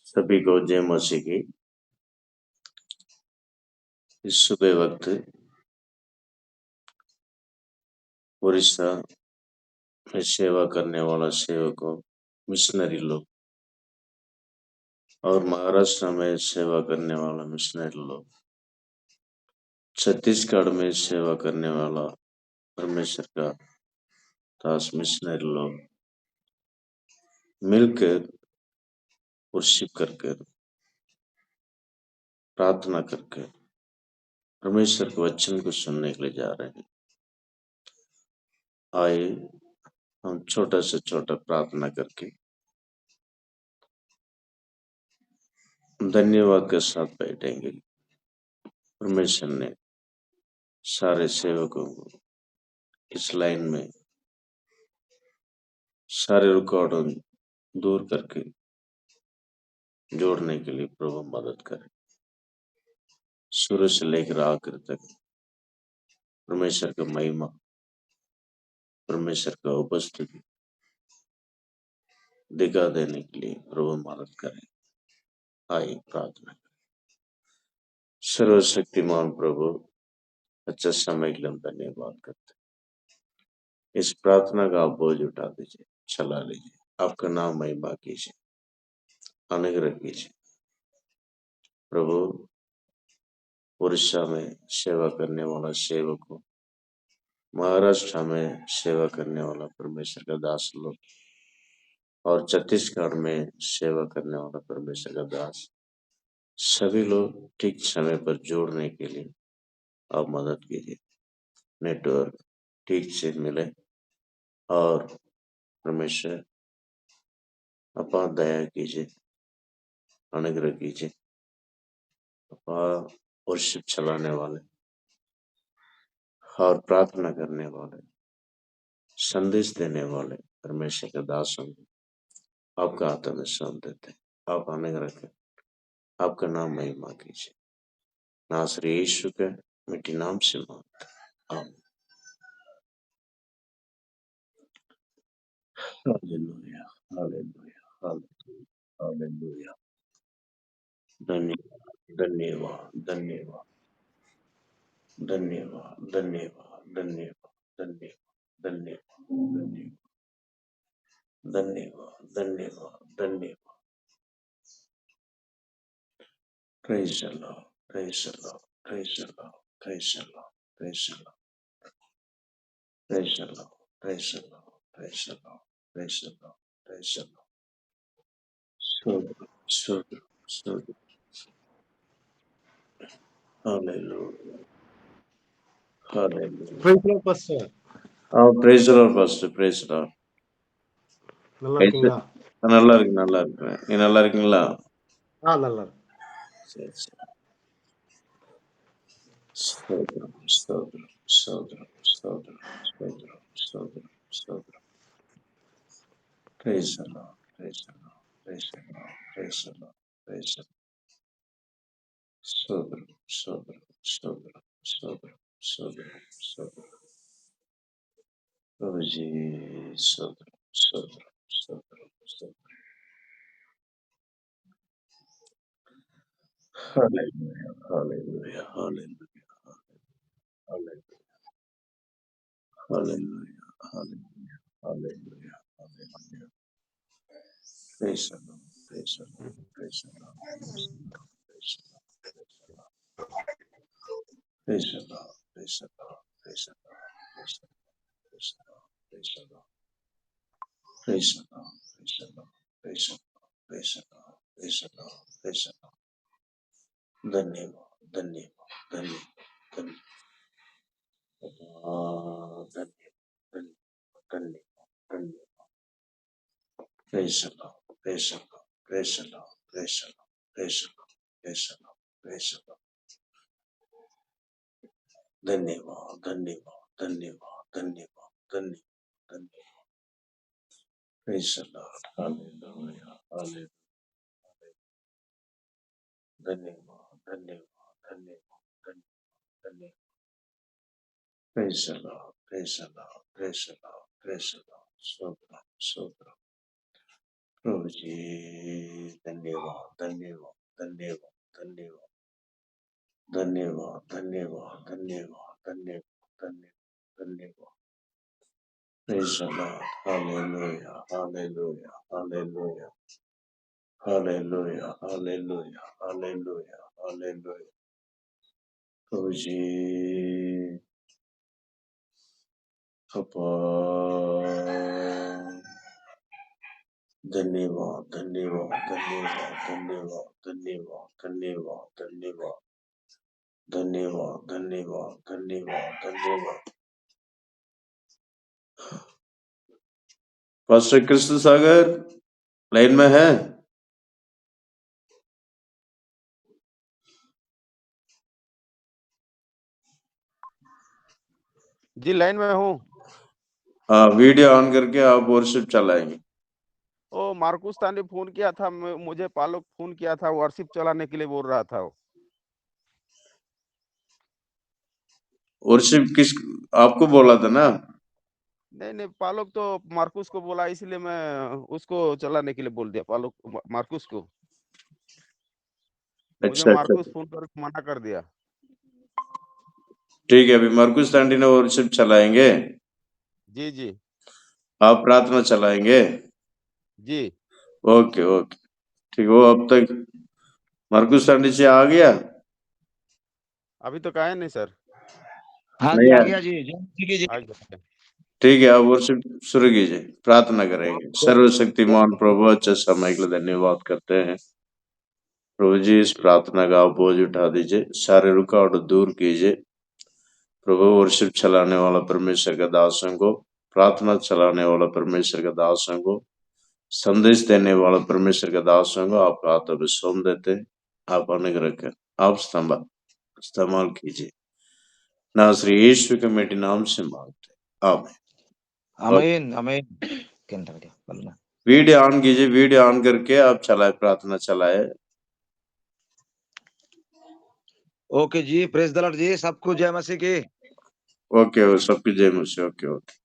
सभी को जय मसीह की। इस सुबह वक्त उड़ीसा में सेवा करने वाला सेवकों, मिशनरी लोग और महाराष्ट्र में सेवा करने वाला मिशनरी लोग, छत्तीसगढ़ में सेवा करने वाला परमेश्वर का दास मिशनरी लोग मिलकर वर्शिप करके प्रार्थना करके परमेश्वर के वचन को सुनने के लिए जा रहे हैं। आइए हम छोटा से छोटा प्रार्थना करके धन्यवाद के साथ बैठेंगे। परमेश्वर ने सारे सेवकों को इस लाइन में सारे रुकावटों दूर करके जोड़ने के लिए प्रभु मदद करे। शुरू से लेकर आखिर तक परमेश्वर का महिमा, परमेश्वर का उपस्थिति दिखा देने के लिए प्रभु मदद करे। आइए प्रार्थना करें। सर्वशक्तिमान प्रभु, अच्छा समय के लिए हम धन्यवाद करते हैं। इस प्रार्थना का आप बोझ उठा दीजिए, चला लीजिए। आपका नाम महिमा कीजिए, अनुग्रह कीजिए। प्रभु, उड़ीसा में सेवा करने वाला सेवकों, महाराष्ट्र में सेवा करने वाला परमेश्वर का दास लोग और छत्तीसगढ़ में सेवा करने वाला परमेश्वर का दास, सभी लोग ठीक समय पर जोड़ने के लिए आप मदद कीजिए। नेटवर्क ठीक से मिले और परमेश्वर अपा दया कीजिए, अनुग्रह कीजिए। अपा वर्शिप चलाने वाले और प्रार्थना करने वाले, संदेश देने वाले परमेश्वर के दासों को आपका हाथ में सौंप देते। आप अनुग्रह करें, आपका नाम महिमा कीजिए। नासरी यीशु के मिट्टी नाम से मांगते हैं, आमीन। Hallelujah, hallelujah, hallelujah, hallelujah. धन्यवाद, धन्यवाद, धन्यवाद, धन्यवाद, धन्यवाद, धन्यवाद, धन्यवाद, धन्यवाद, धन्यवाद, धन्यवाद, धन्यवाद। Praise the Lord, praise the Lord, praise the Lord, praise the Lord, praise the Lord, praise the Lord, praise the Lord, praise the Lord, praise the Lord, praise the Lord. Sodra, sodra, sodra. Hallelujah, hallelujah. Praise the Lord, Pastor. Oh, praise the Lord, Pastor, praise the Lord. நல்லா Praise the- இருக்கீங்களா? நல்லா இருக்கு, நல்லா இருக்கிறேன். நீ நல்லா இருக்கீங்களா? நல்லா இருக்கு. சரி, சரி. ஸ்தோத்திரம், ஸ்தோத்திரம், ஸ்தோத்திரம், ஸ்தோத்திரம், ஸ்தோத்திரம், ஸ்தோத்திரம், ஸ்தோத்திரம். Praise the Lord, praise the Lord, praise the Lord, praise the Lord, praise the Lord. Sodra, Sodra, Sodra, Sodra, Sodra, Sodra. Oh, Jesus, Sodra, Sodra, Sodra, Sodra. Hallelujah, hallelujah, hallelujah, hallelujah, hallelujah, hallelujah, hallelujah, hallelujah. Praise the Lord, praise the Lord, praise the Lord, praise the Lord, praise the Lord, praise the Lord, praise the Lord, praise the Lord, praise the Lord, praise the Lord, praise the Lord. Praise the Lord, praise the Lord, praise the Lord, praise the Lord, praise the Lord, praise the Lord. धन्यवाद, धन्यवाद, धन्यवाद, धन्यवाद, धन्यवाद, धन्यवाद, धन्यवाद. Praise the Lord, praise the Lord, praise the Lord, praise the Lord, praise the Lord, praise the Lord, praise the Lord. धन्यवाद, धन्यवाद, धन्यवाद, धन्यवाद, धन्यवाद, धन्यवाद. Praise the Lord, hallelujah, hallelujah. धन्यवाद, धन्यवाद, धन्यवाद, धन्यवाद, धन्यवाद. Praise the Lord, praise the Lord, praise the Lord, praise the Lord. Sodra, Sodra. प्रभु जी धन्यवाद धन्यवाद धन्यवाद धन्यवाद धन्यवाद धन्यवाद धन्यवाद धन्यवाद धन्यवाद धन्यवाद। Praise the Lord. Hallelujah. Hallelujah. Hallelujah. Hallelujah. Hallelujah. Hallelujah. Hallelujah. प्रभु जी अपा धन्यवाद धन्यवाद धन्यवाद धन्यवाद धन्यवाद धन्यवाद धन्यवाद धन्यवाद धन्यवाद धन्यवाद धन्यवाद। पास्टर कृष्ण सागर लाइन में है? जी लाइन में हूँ। हाँ, वीडियो ऑन करके आप वर्शिप चलाएंगे। ओ मार्कुस ने फोन किया था, मुझे पालक फोन किया था, वर्शिप चलाने के लिए बोल रहा था वो। वर्शिप किस आपको बोला था ना? नहीं पालक तो मार्कुस को बोला, इसलिए मैं उसको चलाने के लिए बोल दिया, पालक मार्कुस को। मुझे अच्छा अच्छा मार्कुस फोन कर मना कर दिया। ठीक है, अभी मार्कुस आंटी ने वर्शिप चलाएंगे, जी जी आप प्रार्थना चलाएंगे। जी ओके ओके ठीक। वो अब तक मार्कुस आंटी से आ गया? अभी तो कहा नहीं सर। हाँ नहीं जी, आ आया। गया जी। जी आ गया। ठीक है, आप वर्शिप शुरू कीजिए, प्रार्थना करेंगे। सर्वशक्तिमान प्रभु अच्छे समय के लिए धन्यवाद करते हैं। प्रभु जी इस प्रार्थना का आप बोझ उठा दीजिए, सारे रुकावट दूर कीजिए। प्रभु वर्शिप चलाने वाला परमेश्वर का दासों को, प्रार्थना चलाने वाला परमेश्वर का दासों को, संदेश देने वाला परमेश्वर का दासों को आपका हाथों में सौंप देते। आप अनुग्रह कर आप इस्तेमाल कीजिए, नासरी यीशु के मिट्टी नाम से मांगते, आमीन। आमीन आमीन। वीडियो ऑन कीजिए, वीडियो ऑन करके आप चलाए, प्रार्थना चलाए। ओके जी, प्रेज द लॉर्ड जी, सबको जय मसीह की। ओके, वो सबकी जय मसीह। Okay okay.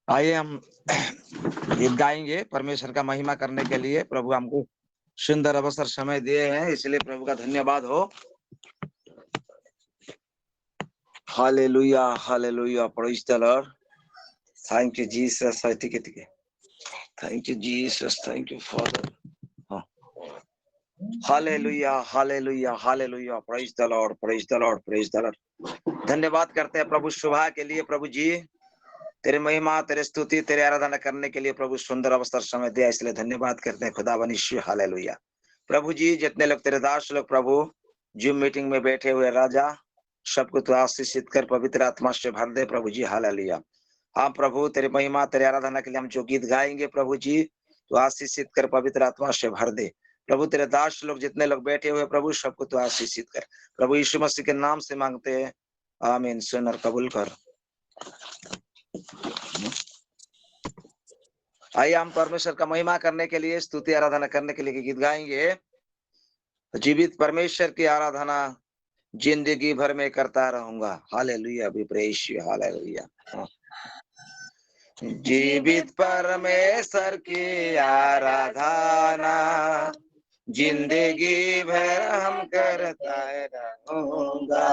आइए हम गीत गाएंगे परमेश्वर का महिमा करने के लिए। प्रभु हमको सुंदर अवसर समय दिए हैं, इसलिए प्रभु का धन्यवाद हो। Hallelujah hallelujah, praise the Lord. Thank you Jesus. Thank you Jesus, thank you father. Hallelujah hallelujah hallelujah, praise the Lord praise the Lord praise the Lord. धन्यवाद करते हैं प्रभु सुबह के लिए। प्रभु जी तेरे महिमा, तेरे स्तुति, तेरे आराधना करने के लिए प्रभु सुंदर अवसर समय दिया, इसलिए धन्यवाद करते हैं खुदा बनिश्य। हालेलुया। प्रभु जी जितने लोग तेरे दास लोग प्रभु जूम मीटिंग में बैठे हुए राजा, सबको तू आशीषित कर, पवित्र आत्मा से भर दे प्रभु जी। हालेलुया। हाँ प्रभु तेरे महिमा, तेरे आराधना के लिए हम जो गीत गाएंगे प्रभु जी, तू आशीषित कर, पवित्र आत्मा से भर दे प्रभु। तेरे दास लोग जितने लोग बैठे हुए प्रभु, सबको तू आशीषित कर प्रभु। यीशु मसीह के नाम से मांगते हैं, आमीन। सुन और कबूल कर। आइए हम परमेश्वर का महिमा करने के लिए, स्तुति आराधना करने के लिए गीत गाएंगे। जीवित परमेश्वर की आराधना जिंदगी भर में करता रहूंगा। हालेलुया। हालेलुया। जीवित परमेश्वर की आराधना जिंदगी भर हम करता रहूंगा।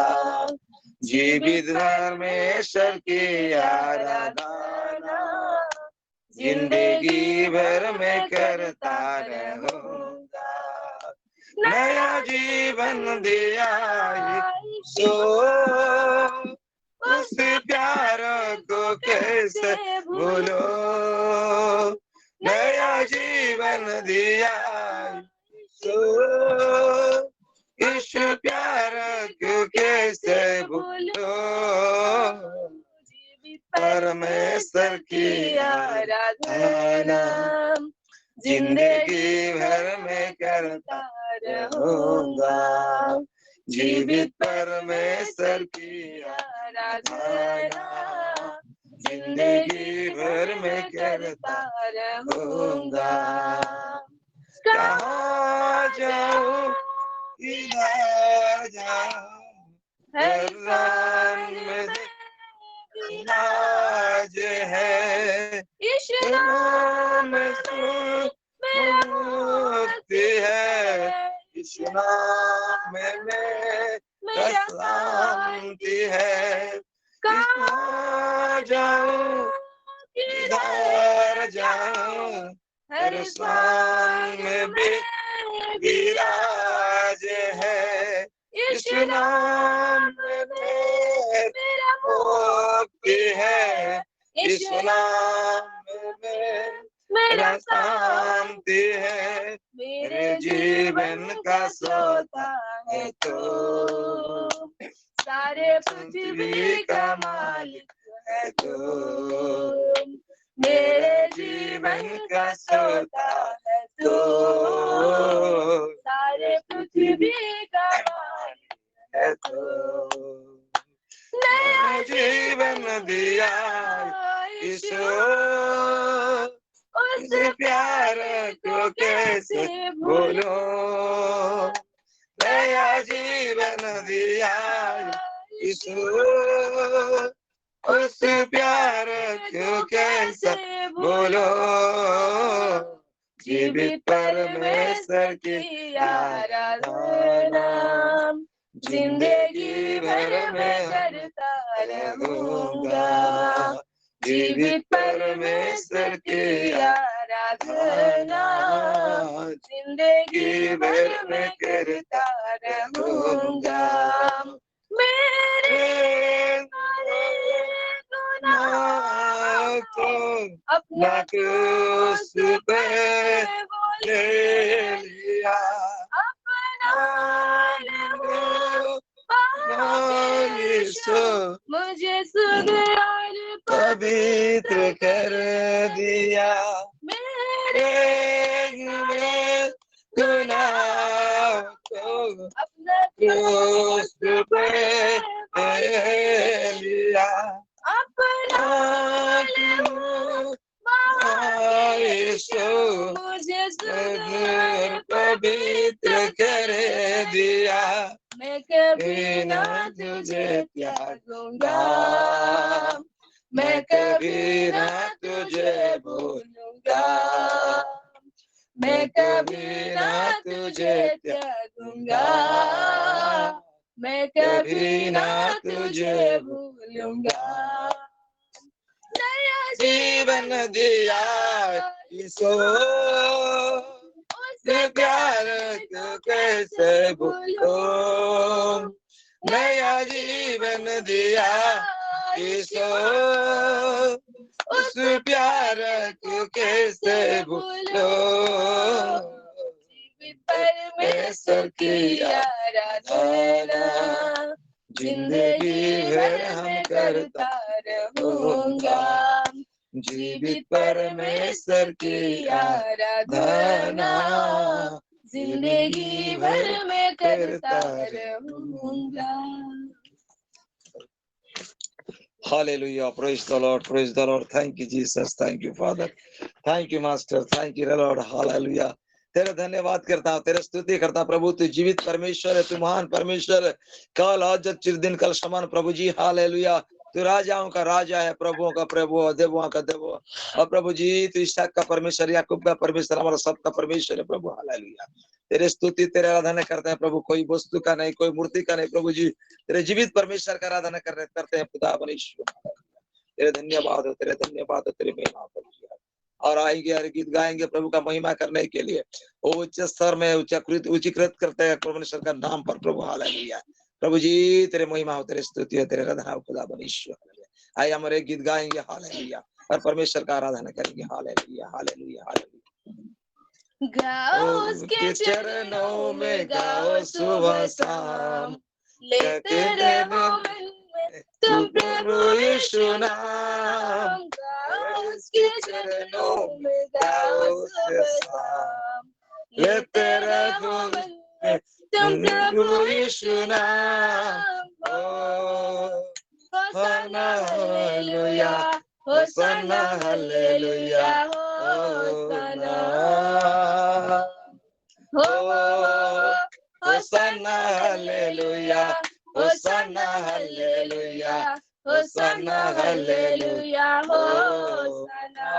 जीवित परमेश्वर की आराधना जिंदगी भर में करता रहूंगा। नया जीवन दिया सो उस प्यार को कैसे भूलो। नया जीवन दिया सो इस प्यार को कैसे भूलो। परमेश्वर की आराधना जिंदगी भर में करता रहूंगा। जीवित परमेश्वर की आराधना जिंदगी भर में करता रहूंगा। कहाँ जाऊं इधर जाऊं, हर में इलाज है। यीशु नाम में मुक्ति है, यीशु नाम में मेरा शांति है। कहाँ जाऊं किधर जाऊं, हर स्थान में विराज है, यीशु नाम में मेरा मुक्ति है, यीशु नाम में मेरा शांति है। मेरे जीवन का सोता है तो, सारे पृथ्वी का मालिक है तो, मेरे जीवन का सोता है तो, सारे पृथ्वी का मालिक है तो। नया जीवन दिया यीशु, उस प्यार को कैसे भूलो, नया जीवन दिया यीशु, उस प्यार को कैसे भूलो। जीवित परमेश्वर की आराधना जिंदगी भर में करता रहूंगा, जीवित परमेश्वर की आराधना जिंदगी भर में करता रहूंगा। मेरे गुनाह को अपना क्रूस पे ले लिया, अपना यीशु मुझे शुद्ध और पवित्र कर दिया। मेरे गुनाह को अपना क्रूस पे ले लिया, अपना यीशु मुझे शुद्ध और पवित्र कर दिया। मैं कभी ना तुझे त्यागूंगा, मैं कभी ना तुझे भूलूंगा, मैं कभी ना तुझे त्यागूंगा, मैं कभी ना तुझे भूलूंगा। नया जीवन दिया यीशु, उस प्यार को कैसे भूलो, नया जीवन दिया यीशु, उस प्यार को कैसे भूलो। परमेश्वर की आराधना जिंदगी भर हम करता रहूंगा, जीवित परमेश्वर की आराधना जिंदगी भर में करता रहूंगा। Hallelujah, praise the Lord, praise the Lord. Thank you Jesus, thank you Father, thank you Master, thank you Lord. Hallelujah. तेरा धन्यवाद करता हूँ, तेरा स्तुति करता हूँ प्रभु। तू जीवित परमेश्वर है, तू महान परमेश्वर है, कल आज चिरदिन कल समान प्रभु जी। हालेलुया। तू राजाओं का राजा है, प्रभुओं का प्रभु, देवों का देव। और प्रभु जी तू इसहाक का परमेश्वर, याकूब का परमेश्वर, हमारा सबका परमेश्वर है प्रभु। हालेलुया। तेरे स्तुति तेरे आराधना करते हैं प्रभु, कोई वस्तु का नहीं, कोई मूर्ति का नहीं प्रभु जी, तेरे जीवित परमेश्वर का आराधना करते हैं खुदा परमेश्वर। तेरे धन्यवाद हो, तेरे धन्यवाद हो, तेरे महिमा प्रभु। और आएंगे और गीत गाएंगे प्रभु का महिमा करने के लिए, उच्च स्तर में उच्चीकृत करते हैं परमेश्वर का नाम पर प्रभु। हालेलुया। प्रभु जी तेरे महिमा हो, तेरे स्तुति हो, तेरे आराधना हो खुदा परमेश्वर। आइए हम एक गीत गाएंगे हालेलुया, और परमेश्वर का आराधना करेंगे। Hallelujah hallelujah hallelujah. गाओ उसके चरणों में, गाओ सुबह शाम, लेते रहो मन में तुम प्रभु यीशु नाम। गाओ उसके चरणों में, गाओ सुबह शाम, लेते रहो मन में तुम प्रभु यीशु नाम। Hosanna hallelujah, hosanna hallelujah, hosanna, hosanna hallelujah, hosanna hallelujah, hosanna hallelujah, hosanna.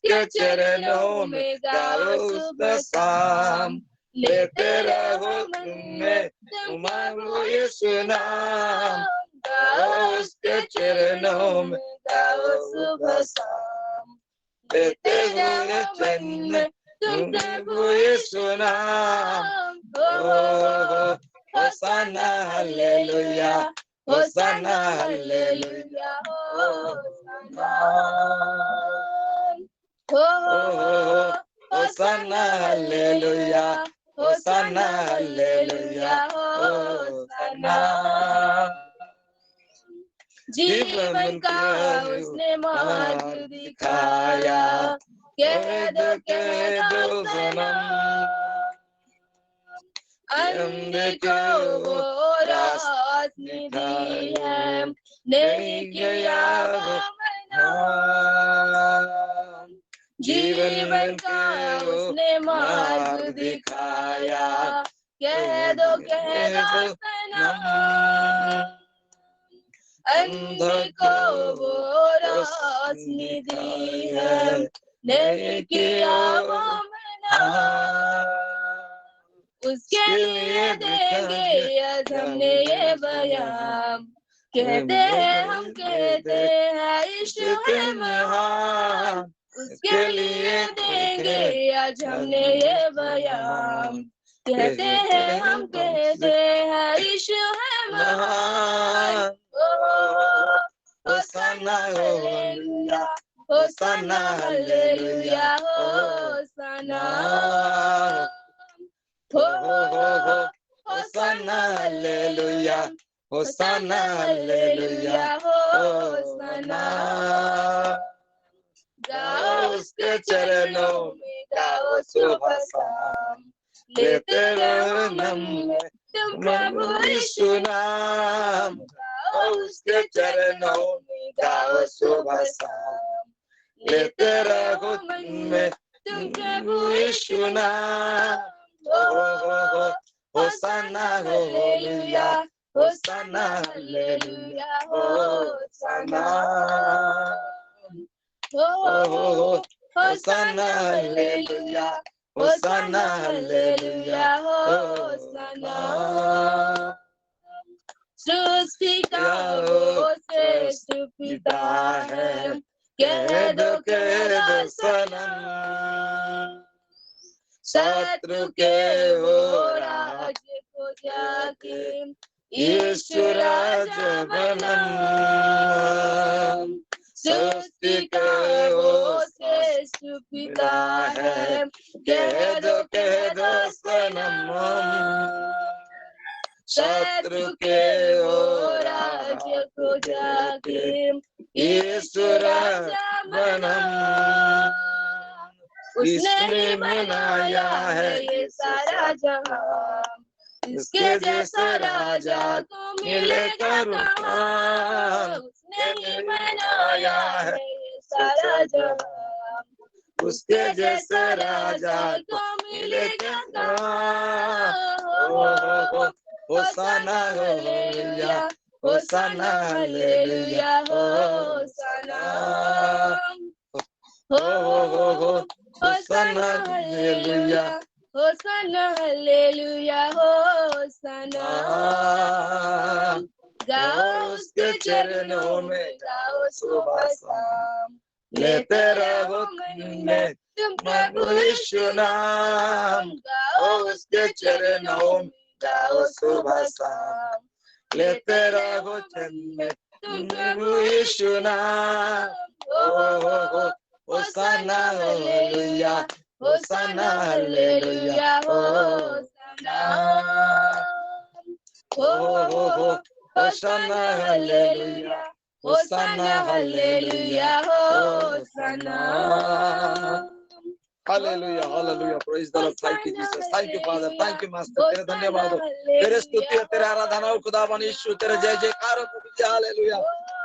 उसके चरणों में गाओ सुबह शाम, लेते रहो मन में तुम्हारा यीशु नाम, गाओ उसके चरणों में गाओ सुबह शाम, लेते रहो मन में तुम प्रभु यीशु नाम। Hosanna hallelujah, hosanna hallelujah, hosanna, hosanna hallelujah, hosanna hallelujah, होसाना। जीवन का उसने मार्ग दिखाया, कह दो सनम, अंधे को वो रोशनी दी है, नहीं गया वो मना। जीवन का उसने मार्ग दिखाया, कह दो सनम, अंधे को वो रोशनी दी है, नहीं किया वो मना। उसके लिए देंगे आज हमने ये बयान, कहते हैं हम कहते हैं यीशु है महान। उसके लिए देंगे आज हमने ये बयान, कहते हैं हम कहते हैं यीशु है महान। होसाना hallelujah, hosanna hallelujah, hosanna, hosanna hallelujah, hosanna hallelujah, होसाना। गाओ उसके चरणों में गाओ सुबह शाम, लेते रहो मन में तुम प्रभु यीशु नाम, गाओ उसके चरणों में गाओ सुबह शाम, लेते रहो मन में तुम प्रभु यीशु नाम। Hosanna hallelujah, hosanna hallelujah, hosanna, hosanna hallelujah, hosanna hallelujah, होसाना। सृष्टि का वो श्रेष्ठ पिता है, कह दो सनम, शत्रु के वो राज्य को जाके यीशु राजा बनम। सृष्टि का वो श्रेष्ठ पिता है, कह दो सनम, शत्रु के वो राज्य को जाके यीशु राजा बनम। उसने बनाया है ये सारा जहां, इसके जैसा राजा तो मिलेगा कहाँ। उसने बनाया है ये सारा जहां, उसके जैसा राजा तो मिलेगा कहाँ। होसाना hallelujah, hosanna hallelujah, hosanna, hosanna hallelujah, hosanna hallelujah, होसाना। गाओ उसके चरणों में गाओ सुबह शाम, लेते रहो मन में तुम प्रभु यीशु नाम, गाओ उसके चरणों में गाओ सुबह शाम, लेते रहो मन में तुम प्रभु यीशु नाम। Hosanna hallelujah, hosanna hallelujah, hosanna, hosanna hallelujah, hosanna hallelujah, hosanna. Hallelujah, hallelujah, praise the Lord. Thank you Jesus, thank you Father, thank you Master. तेरे धन्यवाद हो, तेरे स्तुति हो, तेरे आराधना हो खुदावन यीशु, तेरे जय जयकार हो प्रभु जी। हालेलुया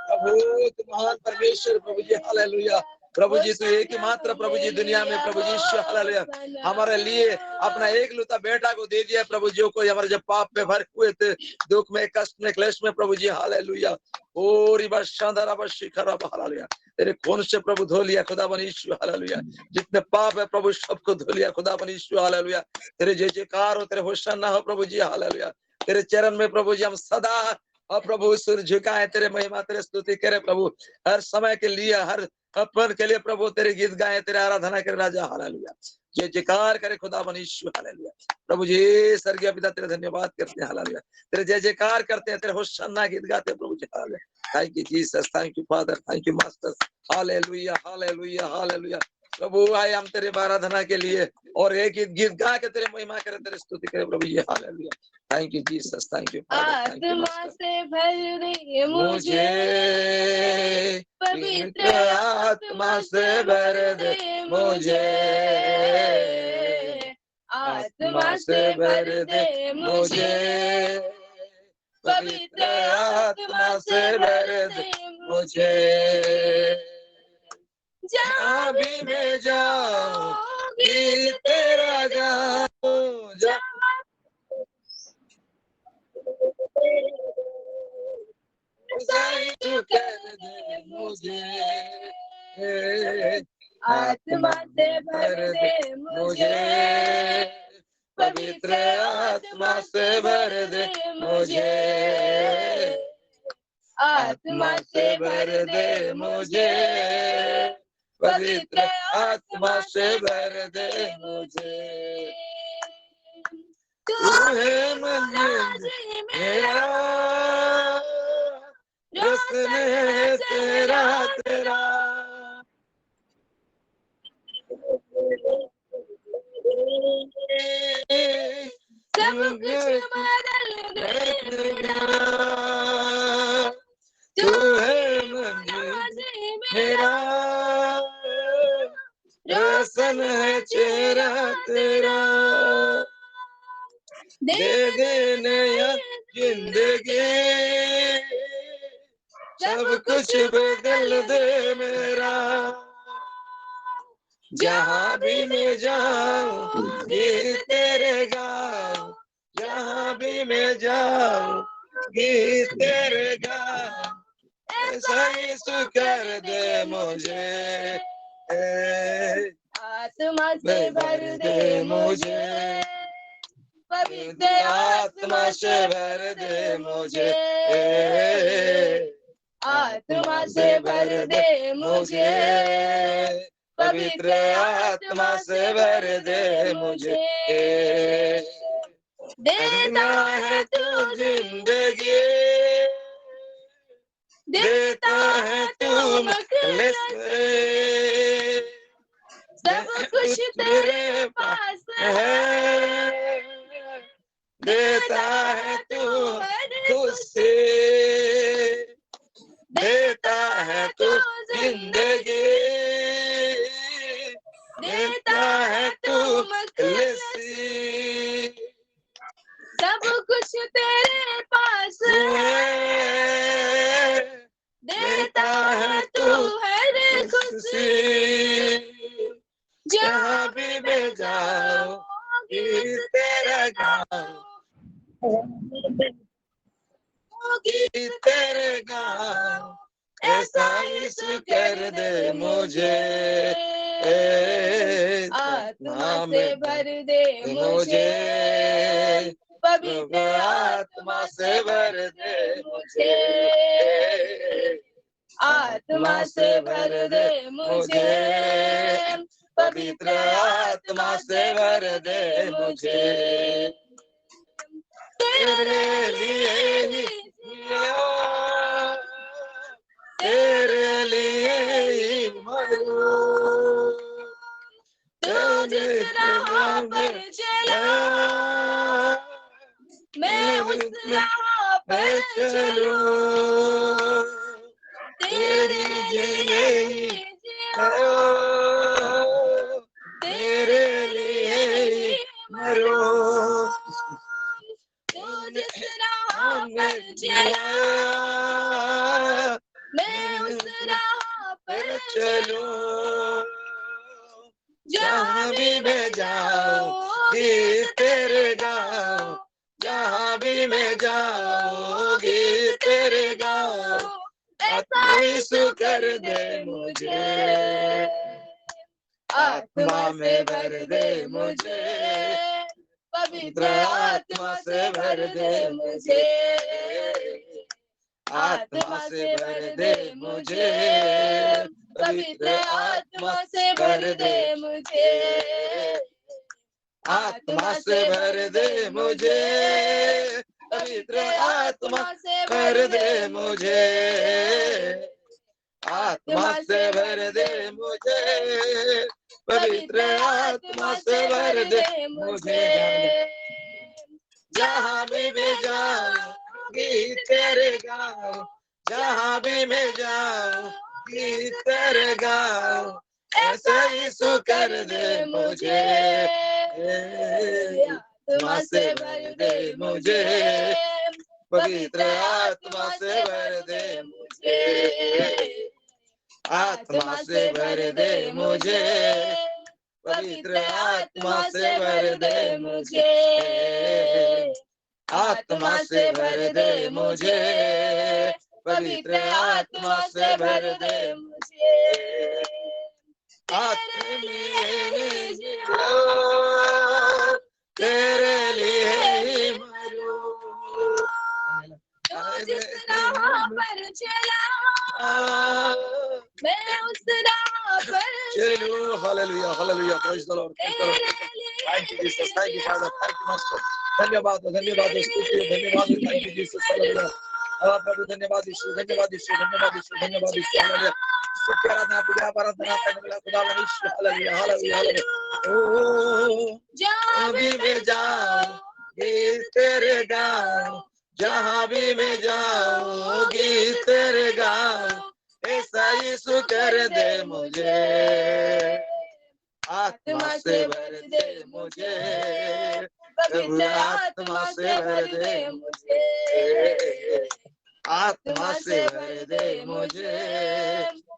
प्रभु, तू महान परमेश्वर प्रभु जी। हालेलुया प्रभु जी, तू एक ही मात्र प्रभु जी दुनिया में प्रभु जी यीशु। हालेलुया हमारे लिए अपना एक लौता बेटा को दे दिया प्रभु जी, को हमारे जब पाप में भर हुए थे, दुख में, कष्ट में, क्लेश में प्रभु जी। हालेलुया। ओ रिबा शांदारा बा शिखरा। हालेलुया तेरे खून से प्रभु धो लिया खुदावन यीशु हालेलुया। जितने पाप है प्रभु सबको धो लिया खुदावन यीशु हालेलुया। तेरे जय जयकार हो, तेरे होशाना हो प्रभु जी हालेलुया। तेरे चरण में प्रभु जी हम सदा और प्रभु सिर झुकाए, तेरे महिमा तेरे स्तुति करे प्रभु। हर समय के लिए हर पल के लिए प्रभु तेरे गीत गाए, तेरे आराधना करे राजा हालेलुया। जय जयकार करे खुदावन यीशु हालेलुया। प्रभु जी स्वर्गीय पिता तेरे धन्यवाद करते हैं हालेलुया। तेरे जय जयकार करते हैं, तेरे होशाना गीत गाते हैं प्रभु जी hallelujah. Thank you Jesus, thank you Father, thank you Master hallelujah hallelujah hallelujah. प्रभु आए हम तेरे आराधना के लिए और एक गीत गा के तेरे महिमा करे, तेरे स्तुति करे प्रभु जी hallelujah. Thank you Jesus, thank you Father, thank you आत्मा से भर दे मुझे पवित्र आत्मा से भर दे मुझे, आत्मा से भर दे मुझे, पवित्र आत्मा से भर दे मुझे। जहाँ भी मैं जाऊँ गीत तेरा गाऊं, तू कर दे मुझे, आत्मा से भर दे मुझे, पवित्र आत्मा से भर दे मुझे, आत्मा से भर दे मुझे, पवित्र आत्मा से भर दे मुझे। तू है मंदिर मेरा, रोशन है तेरा तेरा, सब कुछ बदल देगा। तू है मंदिर मेरा, रोशन है चेहरा तेरा, दे दे नया जिंदगी, सब कुछ बदल दे मेरा। जहाँ भी मैं जाऊँ गीत तेरे गाऊं, जहाँ भी मैं जाऊँ गीत तेरे गाऊं, ऐसा यीशु कर दे मुझे, आत्मा से भर दे मुझे, पवित्र आत्मा से भर दे मुझे, आत्मा से भर दे मुझे, पवित्र आत्मा से भर दे मुझे। देता है तू जिंदगी, देता है तू मखलस, सब कुछ तेरे पास है, देता है तू खुशी, देता है तू जिंदगी, देता है तू मखलसी, सब कुछ तेरे पास है, देता है तू हर खुशी। जहाँ भी मैं जाऊँ गीत तेरा गाऊं, गीत तेरे गाऊं, ऐसा यीशु कर दे मुझे, आत्मा से भर दे मुझे, पवित्र आत्मा से भर दे मुझे, आत्मा से भर दे मुझे, पवित्र आत्मा से भर दे मुझे। तेरे लिए ही जियो, तेरे लिए ही मरूं, तू जिस राह पर चला मैं उस राह पर चलूं, तेरे लिए ही जियो, तेरे लिए ही मरूं, तू जिस राह पर चला मैं उस राह पर चलूं, जहाँ भी मैं जाऊँ गीत तेरे गाऊं, जहाँ भी मैं जाऊँ गीत तेरे गाऊं, ऐसा यीशु कर दे मुझे, आत्मा में भर दे मुझे, पवित्र आत्मा से भर दे मुझे, आत्मा से भर दे मुझे, पवित्र आत्मा से भर दे मुझे, आत्मा से भर दे मुझे, पवित्र आत्मा से भर दे मुझे, आत्मा से भर दे मुझे, पवित्र आत्मा से भर दे मुझे, जहाँ भी मैं जाऊं गीत तेरे गाऊं, जहाँ भी मैं जाऊं गीत तेरे गाऊं, ऐसा यीशु कर दे मुझे, आत्मा से भर दे मुझे, पवित्र आत्मा से भर दे मुझे, आत्मा से भर दे मुझे, पवित्र आत्मा से भर दे मुझे, आत्मा से भर दे मुझे, पवित्र आत्मा से भर दे मुझे, तेरे लिए जीऊं, तेरे लिए ही मरूं, तू जिस राह पर चला मैं उस राह पर चलूं। Hallelujah hallelujah, praise the Lord. Thank you Jesus, thank you Father, thank you Master. धन्यवाद धन्यवाद स्तुति धन्यवाद, थैंक यू जीसस। हालेलुया प्रभु, धन्यवाद यीशु, धन्यवाद यीशु, धन्यवाद यीशु, धन्यवाद यीशु। हालेलुया स्तुति आराधना पूजा आराधना करने वाला खुदा यीशु। Hallelujah hallelujah hallelujah. ओ जहाँ भी मैं जाऊं गीत तेरे गाऊं, जहाँ भी मैं जाऊं गीत तेरे गाऊं, ऐसा यीशु कर दे मुझे, आत्मा से भर दे मुझे, पवित्र आत्मा से भर दे मुझे, आत्मा से भर दे मुझे,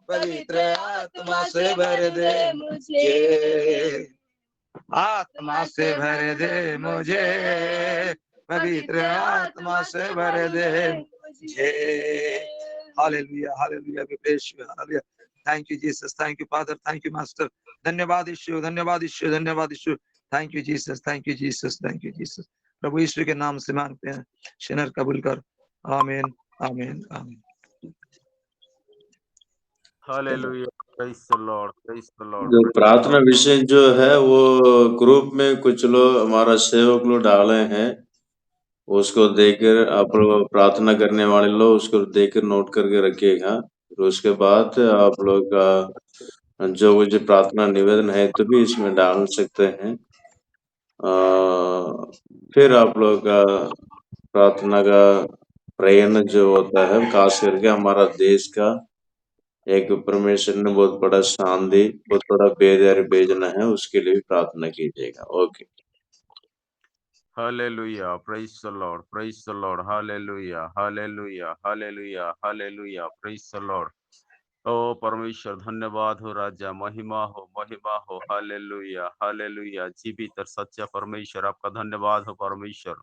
पवित्र आत्मा से भर दे मुझे, आत्मा से भर दे मुझे, पवित्र आत्मा से भर दे मुझे। Hallelujah hallelujah, we praise you, hallelujah. Thank you Jesus, thank you Father, thank you Master. धन्यवाद यीशु, धन्यवाद यीशु, धन्यवाद Yeshu. Thank you Jesus, thank you Jesus, thank you Jesus. प्रभु यीशु के नाम से मांगते हैं, शिनर कबूल कर। आमीन आमीन आमीन। Hallelujah, praise the Lord, praise the Lord. जो प्रार्थना विषय जो है वो ग्रुप में कुछ लोग, हमारा सेवक लोग डाले हैं, उसको देखकर आप लोग प्रार्थना करने वाले लोग उसको देखकर नोट करके रखिएगा। फिर उसके बाद आप लोग का जो कुछ प्रार्थना निवेदन है तो भी इसमें डाल सकते हैं। फिर आप लोग का प्रार्थना का प्रयत्न जो होता है, खास करके हमारा देश का एक परमेश्वर ने बहुत बड़ा शांति, बहुत बड़ा बेदारी भेजना है, उसके लिए भी प्रार्थना कीजिएगा। Okay, hallelujah, praise the Lord, praise the Lord. Hallelujah hallelujah hallelujah hallelujah, praise the Lord. ओ परमेश्वर, धन्यवाद हो राजा, महिमा हो। हालेलुया हालेलुया, जीवित और सच्चा परमेश्वर, आपका धन्यवाद हो परमेश्वर।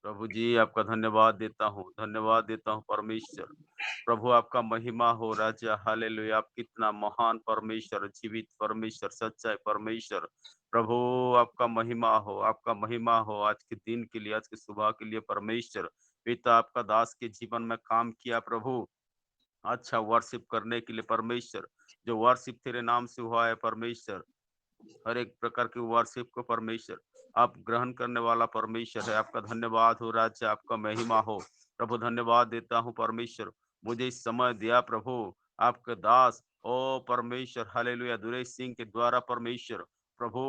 प्रभु जी आपका धन्यवाद देता हूँ परमेश्वर। प्रभु आपका महिमा हो राजा। हालेलुया, आप कितना महान परमेश्वर, जीवित परमेश्वर, सच्चा परमेश्वर। प्रभु आपका महिमा हो, आपका महिमा हो आज के दिन के लिए, आज के सुबह के लिए परमेश्वर। पिता आपका दास के जीवन में काम किया प्रभु, अच्छा वर्शिप करने के लिए परमेश्वर। जो वर्शिप तेरे नाम से हुआ है परमेश्वर, हर एक प्रकार की वर्शिप को परमेश्वर आप ग्रहण करने वाला परमेश्वर है। आपका धन्यवाद हो राजा, आपका महिमा हो प्रभु। धन्यवाद देता हूँ परमेश्वर, मुझे इस समय दिया प्रभु आपके दास ओ परमेश्वर। हालेलुया, दुरेश सिंह के द्वारा परमेश्वर प्रभु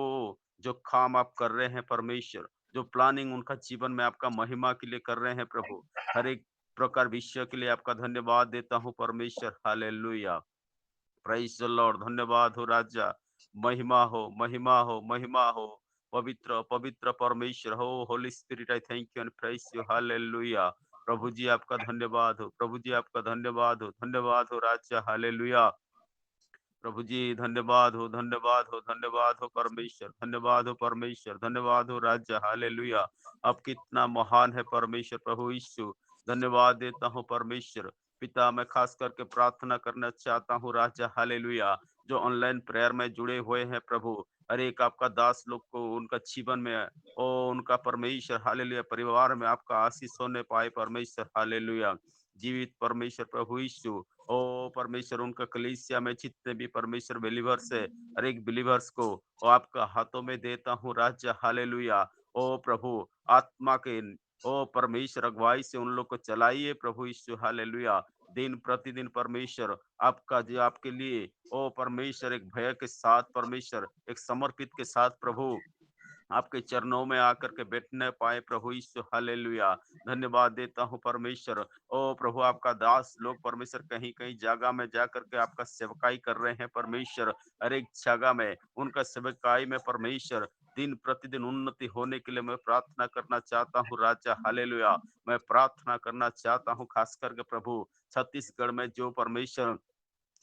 जो काम आप कर रहे हैं परमेश्वर, जो प्लानिंग उनका जीवन में आपका महिमा के लिए कर रहे हैं प्रभु, हर एक प्रकार विषय के लिए आपका धन्यवाद देता हूँ परमेश्वर। Hallelujah, praise the Lord. धन्यवाद हो राजा, महिमा हो महिमा हो महिमा हो। पवित्र पवित्र परमेश्वर हो, Holy Spirit, I thank you and praise you. Hallelujah, प्रभु जी आपका धन्यवाद हो, प्रभु जी आपका धन्यवाद हो राजा। हालेलुया, प्रभु जी धन्यवाद हो धन्यवाद हो परमेश्वर, धन्यवाद हो परमेश्वर, धन्यवाद हो राजा। हालेलुया, आप कितना महान है परमेश्वर। प्रभु यीशु धन्यवाद देता हूँ परमेश्वर, पिता मैं खास करके प्रार्थना करना चाहता हूँ राजा, हालेलुया, जो ऑनलाइन प्रेयर में जुड़े हुए हैं प्रभु, हर एक आपका दास लोग को उनका जीवन में ओ उनका परमेश्वर हालेलुया परिवार में आपका आशीष होने पाए परमेश्वर, हालेलुया। जीवित परमेश्वर प्रभु यीशु, ओ परमेश्वर उनका कलीसिया में जितने भी परमेश्वर बिलीवर्स है, हर एक बिलीवर्स को ओ आपका हाथों में देता हूँ राजा, हालेलुया। ओ प्रभु आत्मा के ओ परमेश्वर अगुवाई से उन लोग को चलाइए प्रभु यीशु, हालेलुया। दिन प्रतिदिन परमेश्वर आपका जो आपके लिए ओ परमेश्वर एक भय के साथ परमेश्वर एक समर्पित के साथ प्रभु आपके चरणों में आकर के बैठने पाए प्रभु यीशु, हालेलुया। धन्यवाद देता हूँ परमेश्वर। ओ प्रभु आपका दास लोग परमेश्वर कहीं कहीं जगह में जा करके आपका सेवकाई कर रहे हैं परमेश्वर, हर एक जगह में उनका सेवकाई में परमेश्वर दिन प्रतिदिन उन्नति होने के लिए मैं प्रार्थना करना चाहता हूँ राजा, हालेलुया। मैं प्रार्थना करना चाहता हूँ खास करके प्रभु छत्तीसगढ़ में जो परमेश्वर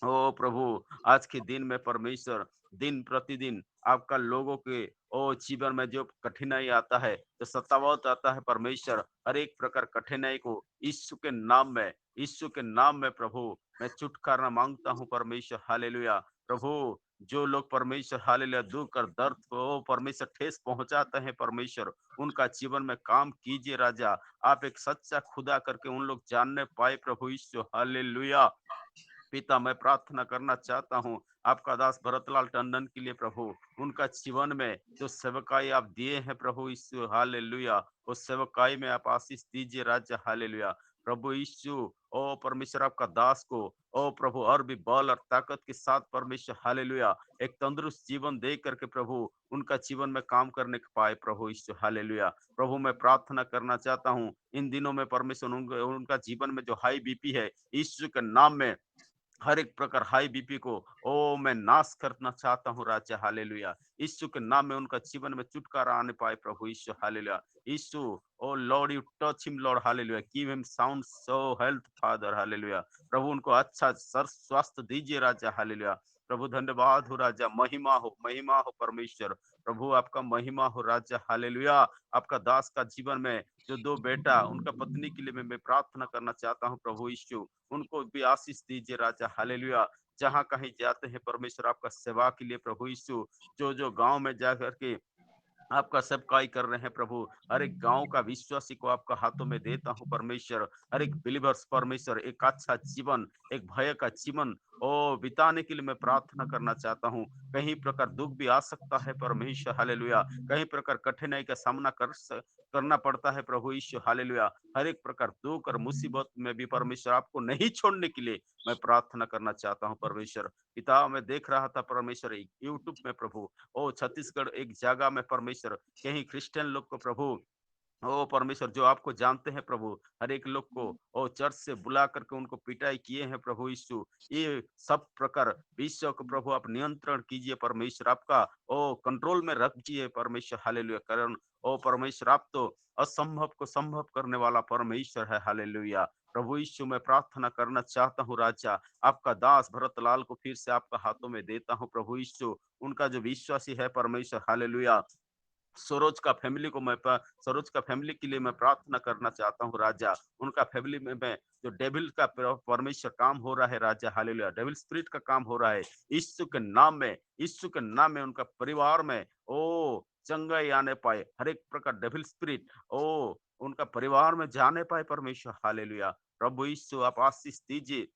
ओ प्रभु आज के दिन में परमेश्वर दिन प्रतिदिन आपका लोगों के ओ जीवन में जो कठिनाई आता है, जो सतावत आता है परमेश्वर, हर एक प्रकार कठिनाई को यीशु के नाम में, यीशु के नाम में प्रभु मैं छुटकारा मांगता हूँ परमेश्वर, हालेलुया। प्रभु जो लोग परमेश्वर हालेलुया दुख और दर्द को परमेश्वर ठेस पहुंचाते हैं परमेश्वर, उनका जीवन में काम कीजिए राजा। आप एक सच्चा खुदा करके उन लोग जानने पाए प्रभु यीशु, हालेलुया। पिता मैं प्रार्थना करना चाहता हूँ आपका दास भरतलाल टंडन के लिए प्रभु, उनका जीवन में जो सेवकाई आप दिए हैं प्रभु यीशु, हालेलुया, उस सेवकाई में आप आशीष दीजिए राजा, हालेलुया। प्रभु यीशु ओ परमेश्वर आपका दास को ओ प्रभु और भी बल और ताकत के साथ परमेश्वर, हालेलुया, एक तंदुरुस्त जीवन दे करके प्रभु उनका जीवन में काम करने के पाए प्रभु यीशु, हालेलुया। प्रभु मैं प्रार्थना करना चाहता हूँ इन दिनों में परमेश्वर उनका जीवन में जो हाई बीपी है यीशु के नाम में हर एक प्रकार हाई बीपी को ओ मैं नाश करना चाहता हूँ राजा, हालेलुया। यीशु के नाम में उनका जीवन में छुटकारा आने पाए प्रभु Yeshu, hallelujah. Yeshu O Lord you touch him Lord, hallelujah, give him sound so health Father, hallelujah. प्रभु उनको अच्छा सर स्वास्थ्य दीजिए राजा, हालेलुया। प्रभु धन्यवाद हो राजा, महिमा हो परमेश्वर। प्रभु आपका महिमा हो राजा, हालेलुया। आपका दास का जीवन में जो दो बेटा उनका पत्नी के लिए मैं प्रार्थना करना चाहता हूँ प्रभु यीशु, उनको भी आशीष दीजिए राजा, हालेलुया। जहाँ कहीं जाते हैं परमेश्वर आपका सेवा के लिए प्रभु यीशु, जो जो गांव में जा करके आपका सेवकाई कर रहे हैं प्रभु, हर एक गांव का विश्वासी को आपका हाथों में देता हूँ परमेश्वर। हर एक बिलीवर्स परमेश्वर एक अच्छा जीवन, एक भय का जीवन ओ बिताने के लिए मैं प्रार्थना करना चाहता हूँ। कहीं प्रकार दुख भी आ सकता है परमेश्वर, हालेलुया, कहीं प्रकार कठिनाई का सामना करना पड़ता है प्रभु यीशु, हालेलुया। हर एक प्रकार दुख और मुसीबत में भी परमेश्वर आपको नहीं छोड़ने के लिए मैं प्रार्थना करना चाहता हूँ परमेश्वर। पिता मैं देख रहा था परमेश्वर यूट्यूब में प्रभु ओ छत्तीसगढ़ एक जगह में परमेश्वर कहीं क्रिश्चियन लोग को प्रभु ओ परमेश्वर जो आपको जानते हैं प्रभु, हर एक लोग को ओ चर्च से बुला करके उनको पिटाई किए हैं प्रभु यीशु। ये सब प्रकार विश्व को प्रभु आप नियंत्रण कीजिए परमेश्वर, आपका ओ कंट्रोल में रखिए परमेश्वर, हालेलुया। कारण ओ परमेश्वर आप तो असंभव को संभव करने वाला परमेश्वर है, हालेलुया। प्रभु यीशु मैं प्रार्थना करना चाहता हूँ राजा, आपका दास भरतलाल को फिर से आपका हाथों में देता हूँ प्रभु यीशु। उनका जो विश्वासी है परमेश्वर, हालेलुया, सरोज का फैमिली को सरोज का फैमिली के लिए मैं प्रार्थना करना चाहता हूँ राजा। उनका फैमिली में मैं जो डेविल का परमेश्वर काम हो रहा है राजा, हालेलुया, डेविल स्पिरिट का काम हो रहा है यीशु के नाम में, यीशु के नाम में उनका परिवार में ओ चंगाई आने पाए, हर एक प्रकार डेविल स्पिरिट ओ उनका परिवार में जाने पाए परमेश्वर, हालेलुया। प्रभु यीशु आप आशीष दीजिए,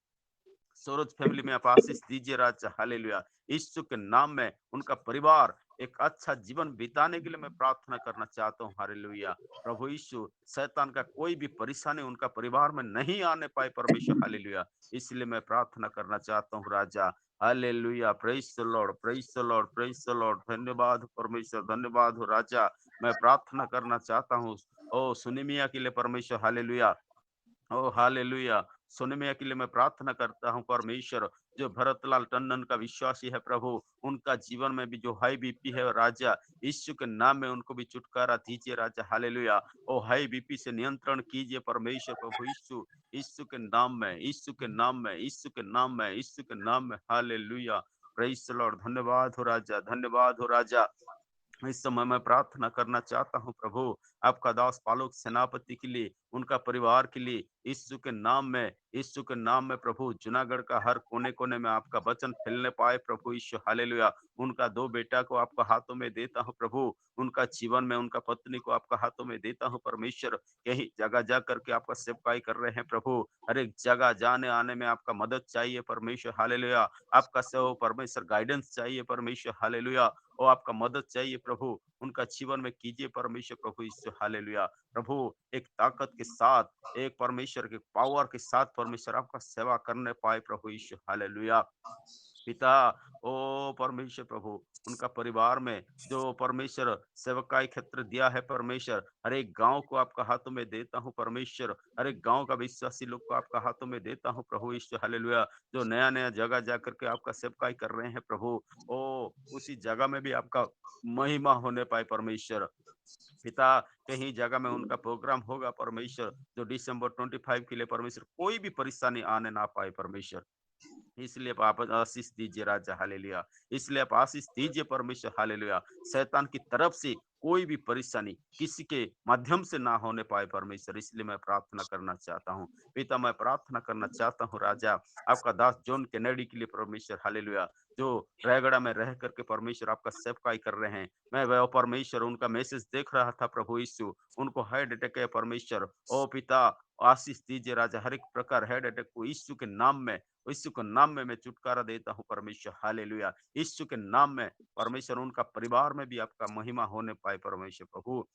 सरोज फैमिली में आप आशीष दीजिए राजा, हालेलुया। यीशु के नाम में उनका परिवार एक अच्छा जीवन बिताने के लिए मैं प्रार्थना करना चाहता हूँ, हालेलुया। प्रभु यीशु शैतान का कोई भी परेशानी उनका परिवार में नहीं आने पाए परमेश्वर, हालेलुया। इसलिए मैं प्रार्थना करना चाहता हूँ राजा, hallelujah. Praise the Lord, praise the Lord, praise the Lord. धन्यवाद हो परमेश्वर, धन्यवाद हो राजा। मैं प्रार्थना करना चाहता हूँ ओ सुनिमिया के लिए परमेश्वर, हालेलुया। ओ हालेलुया। सुनने के लिए मैं प्रार्थना करता हूँ परमेश्वर, जो भरतलाल टंडन का विश्वासी है प्रभु, उनका जीवन में भी जो हाई बीपी है राजा, यीशु के नाम में उनको भी छुटकारा दीजिए राजा, हालेलुया। ओ हाई बीपी से नियंत्रण कीजिए परमेश्वर प्रभु यीशु, यीशु के नाम में, यीशु के नाम में, यीशु के नाम में, यीशु के नाम में, हालेलुया। Praise the Lord. धन्यवाद हो राजा, धन्यवाद हो राजा। इस समय मैं प्रार्थना करना चाहता हूँ प्रभु, आपका दास पालोक सेनापति के लिए, उनका परिवार के लिए, यीशु के नाम में, यीशु के नाम में प्रभु जूनागढ़ का हर कोने कोने में आपका वचन फैलने पाए प्रभु यीशु, हालेलुया। उनका 2 बेटा को आपका हाथों में देता हूँ प्रभु, उनका जीवन में उनका पत्नी को आपका हाथों में देता हूँ परमेश्वर। कहीं जगह जा करके आपका सेवकाई कर रहे हैं प्रभु, हर एक जगह जाने आने में आपका मदद चाहिए परमेश्वर, हालेलुया। आपका सेव परमेश्वर गाइडेंस चाहिए परमेश्वर, हालेलुया। और आपका मदद चाहिए प्रभु, उनका जीवन में कीजिए परमेश्वर प्रभु यीशु, हालेलुया। प्रभु एक ताकत के साथ, एक परमेश्वर के पावर के साथ परमेश्वर आपका सेवा करने पाए प्रभु यीशु, हालेलुया। पिता, ओ परमेश्वर प्रभु, उनका परिवार में जो परमेश्वर सेवकाई क्षेत्र दिया है परमेश्वर, हर एक गांव को आपका हाथों में देता हूँ परमेश्वर, हर एक गांव का विश्वासी लोग को आपका हाथों में देता हूँ प्रभु यीशु, हालेलुया। जो नया नया जगह जा करके आपका सेवकाई कर रहे हैं प्रभु, ओ उसी जगह में भी आपका महिमा होने पाए परमेश्वर। पिता, कहीं जगह में उनका प्रोग्राम होगा परमेश्वर, जो दिसंबर 25 के लिए परमेश्वर कोई भी परेशानी आने ना पाए परमेश्वर, इसलिए आप आशीष दीजिए राजा, हालेलुया। इसलिए आप आशीष दीजिए परमेश्वर, हालेलुया। शैतान की तरफ से कोई भी परेशानी किसी के माध्यम से ना होने पाए परमेश्वर, इसलिए मैं प्रार्थना करना चाहता हूँ पिता। मैं प्रार्थना करना चाहता हूँ राजा, आपका दास जॉन कैनेडी के लिए परमेश्वर, हालेलुया। जो रायगढ़ में रह करके परमेश्वर आपका सेवकाई कर रहे हैं, मैं वह परमेश्वर उनका मैसेज देख रहा था प्रभु यीशु, उनको हार्ट अटैक है परमेश्वर, ओ पिता आशीष दीजिए राजा। हर एक प्रकार हेड अटैक को यीशु के नाम में, यीशु के नाम में मैं छुटकारा देता हूँ परमेश्वर, हालेलुया। यीशु के नाम में परमेश्वर उनका परिवार में भी आपका महिमा होने पाए परमेश्वर प्रभु।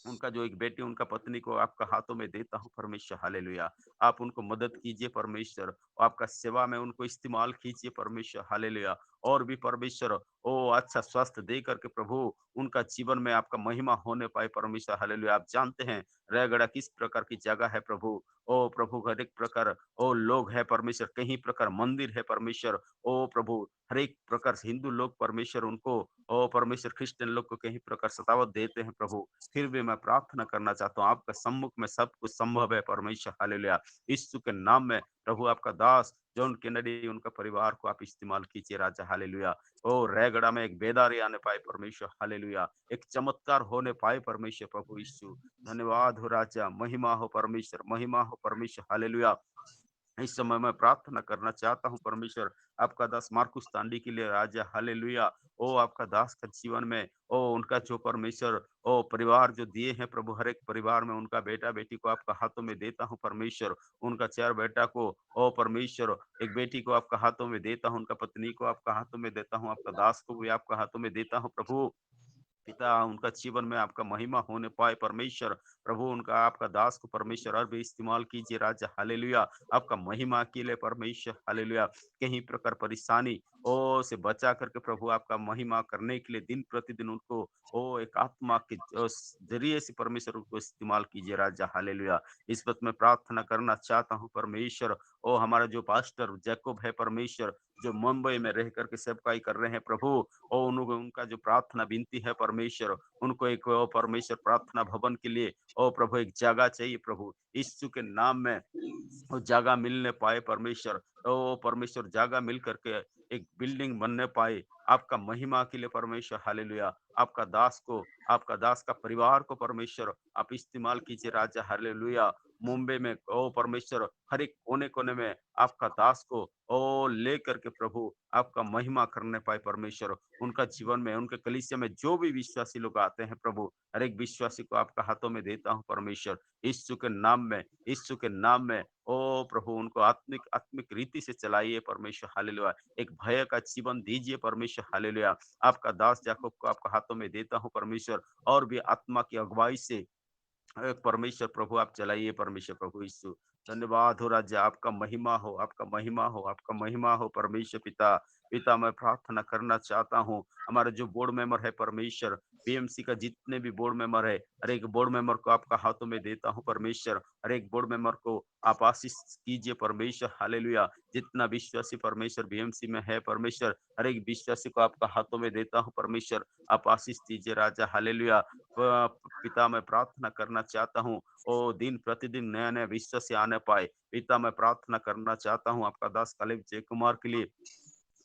उनका जो एक बेटी, उनका पत्नी को आपका हाथों में देता हूँ परमेश्वर, हालेलुया। आप उनको मदद कीजिए परमेश्वर, और आपका सेवा में उनको इस्तेमाल कीजिए परमेश्वर, हालेलुया। और भी परमेश्वर ओ अच्छा स्वास्थ्य दे करके प्रभु उनका जीवन में आपका महिमा होने पाए परमेश्वर, हालेलुया। आप जानते हैं रायगढ़ किस प्रकार की जगह है प्रभु, ओ प्रभु हर एक प्रकार ओ लोग है परमेश्वर, कहीं प्रकार मंदिर है परमेश्वर, ओ प्रभु हर एक प्रकार से हिंदू लोग परमेश्वर उनको, ओ परमेश्वर क्रिश्चियन लोग को कहीं प्रकार सतावत देते हैं प्रभु। फिर भी मैं प्रार्थना करना चाहता हूँ, आपका सम्मुख में सब कुछ संभव है परमेश्वर, हालेलुया। यीशु के नाम में प्रभु आपका दास जॉन कैनेडी उनका परिवार को आप इस्तेमाल कीजिए राजा, हालेलुया। ओ रायगढ़ में एक बेदारी आने पाए परमेश्वर, हालेलुया। एक चमत्कार होने पाए परमेश्वर प्रभु यीशु, धन्यवाद हो राजा, महिमा हो परमेश्वर, महिमा हो परमेश्वर, हालेलुया। इस समय मैं प्रार्थना करना चाहता हूँ परमेश्वर आपका दास मार्कुस तांडी के लिए राजा, हालेलुया। ओ आपका दास का जीवन में ओ उनका जो परमेश्वर ओ परिवार जो दिए हैं प्रभु, हर एक परिवार में उनका बेटा बेटी को आपका हाथों में देता हूँ परमेश्वर। उनका 4 बेटा को ओ परमेश्वर, एक बेटी को आपका हाथों में देता हूँ, उनका पत्नी को आपका हाथों में देता हूँ, आपका दास को भी आपका हाथों में देता हूँ प्रभु। पिता उनका जीवन में आपका महिमा होने पाए परमेश्वर प्रभु, उनका आपका दास को परमेश्वर और भी इस्तेमाल कीजिए राजा, हालेलुया। आपका महिमा के लिए परमेश्वर, हालेलुया। कहीं प्रकार परेशानी ओ से बचा करके प्रभु आपका महिमा करने के लिए दिन प्रतिदिन उनको ओ एक आत्मा के जरिए से परमेश्वर उनको इस्तेमाल कीजिए राजा, हालेलुया। इस वक्त मैं प्रार्थना करना चाहता हूँ परमेश्वर, ओ हमारा जो पास्टर जैकब है परमेश्वर, जो मुंबई में रह करके सेवकाई कर रहे हैं प्रभु, ओ उनको उनका जो प्रार्थना विनती है परमेश्वर, उनको एक ओ परमेश्वर प्रार्थना भवन के लिए ओ प्रभु एक जगह चाहिए प्रभु, यीशु के नाम में वो जगह मिलने पाए परमेश्वर, ओ परमेश्वर जगह मिल करके एक बिल्डिंग बनने पाए आपका महिमा के लिए परमेश्वर, हालेलुया। आपका दास को, आपका दास का परिवार को परमेश्वर आप इस्तेमाल कीजिए राजा, हालेलुया। मुंबई में ओ परमेश्वर हर एक कोने कोने में आपका दास को ओ ले करके प्रभु आपका महिमा करने पाए परमेश्वर। उनका जीवन में, उनके कलीसिया में जो भी विश्वासी लोग आते हैं प्रभु, हर एक विश्वासी को आपका हाथों में देता हूँ परमेश्वर, यीशु के नाम में, यीशु के नाम में। ओ प्रभु उनको आत्मिक आत्मिक रीति से चलाइए परमेश्वर, हालेलुया। एक भय का जीवन दीजिए परमेश्वर, हालेलुया। आपका दास याकूब को आपका हाथों में देता हूँ परमेश्वर, और भी आत्मा की अगुवाई से परमेश्वर प्रभु आप चलाइए परमेश्वर प्रभु यीशु। धन्यवाद हो राजा, आपका महिमा हो, आपका महिमा हो, आपका महिमा हो परमेश्वर पिता। पिता मैं प्रार्थना करना चाहता हूँ, हमारे जो बोर्ड मेंबर है परमेश्वर, बीएमसी का जितने भी बोर्ड मेंबर है, हर एक बोर्ड मेंबर को आपका हाथों में देता हूँ परमेश्वर। हर एक बोर्ड मेंबर को आप आशीष कीजिए परमेश्वर, हालेलुया। जितना विश्वासी परमेश्वर बीएमसी में है परमेश्वर, हर एक विश्वासी को आपका हाथों में देता हूँ परमेश्वर, आप आशीष दीजिए राजा, हालेलुया। पिता मैं प्रार्थना करना चाहता हूँ, ओ दिन प्रतिदिन नया नया विश्व से आने पाए। पिता मैं प्रार्थना करना चाहता हूँ आपका दास कलेब जय कुमार के लिए,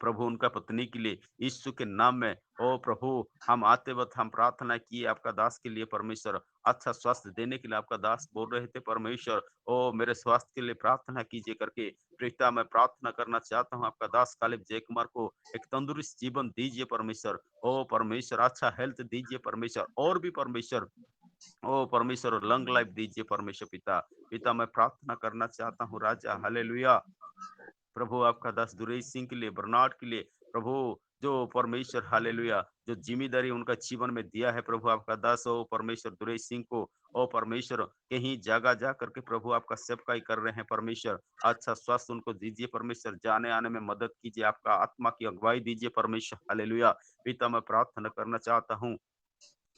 प्रभु उनका पत्नी के लिए यीशु के नाम में। ओ प्रभु, हम आते वक्त हम प्रार्थना किए आपका दास के लिए परमेश्वर, अच्छा स्वास्थ्य देने के लिए आपका दास बोल रहे थे परमेश्वर, ओ मेरे स्वास्थ्य के लिए प्रार्थना कीजिए करके। पिता मैं प्रार्थना करना चाहता हूँ आपका दास कालिब जय कुमार को एक तंदुरुस्त जीवन दीजिए परमेश्वर। ओ परमेश्वर अच्छा हेल्थ दीजिए परमेश्वर, और भी परमेश्वर ओ परमेश्वर लंग लाइफ दीजिए परमेश्वर। पिता पिता मैं प्रार्थना करना चाहता हूँ राजा, हालेलुया। प्रभु आपका दास दुरेश सिंह के लिए, बर्नाड के लिए, प्रभु जो परमेश्वर हालेलुया जो जिम्मेदारी उनका जीवन में दिया है प्रभु आपका दास ओ परमेश्वर दुरेश सिंह को, ओ परमेश्वर कहीं जगह जा करके प्रभु आपका सेवकाई कर रहे हैं परमेश्वर, अच्छा स्वास्थ्य उनको दीजिए परमेश्वर, जाने आने में मदद कीजिए, आपका आत्मा की अगुवाई दीजिए परमेश्वर हालेलुया। पिता मैं प्रार्थना करना चाहता हूँ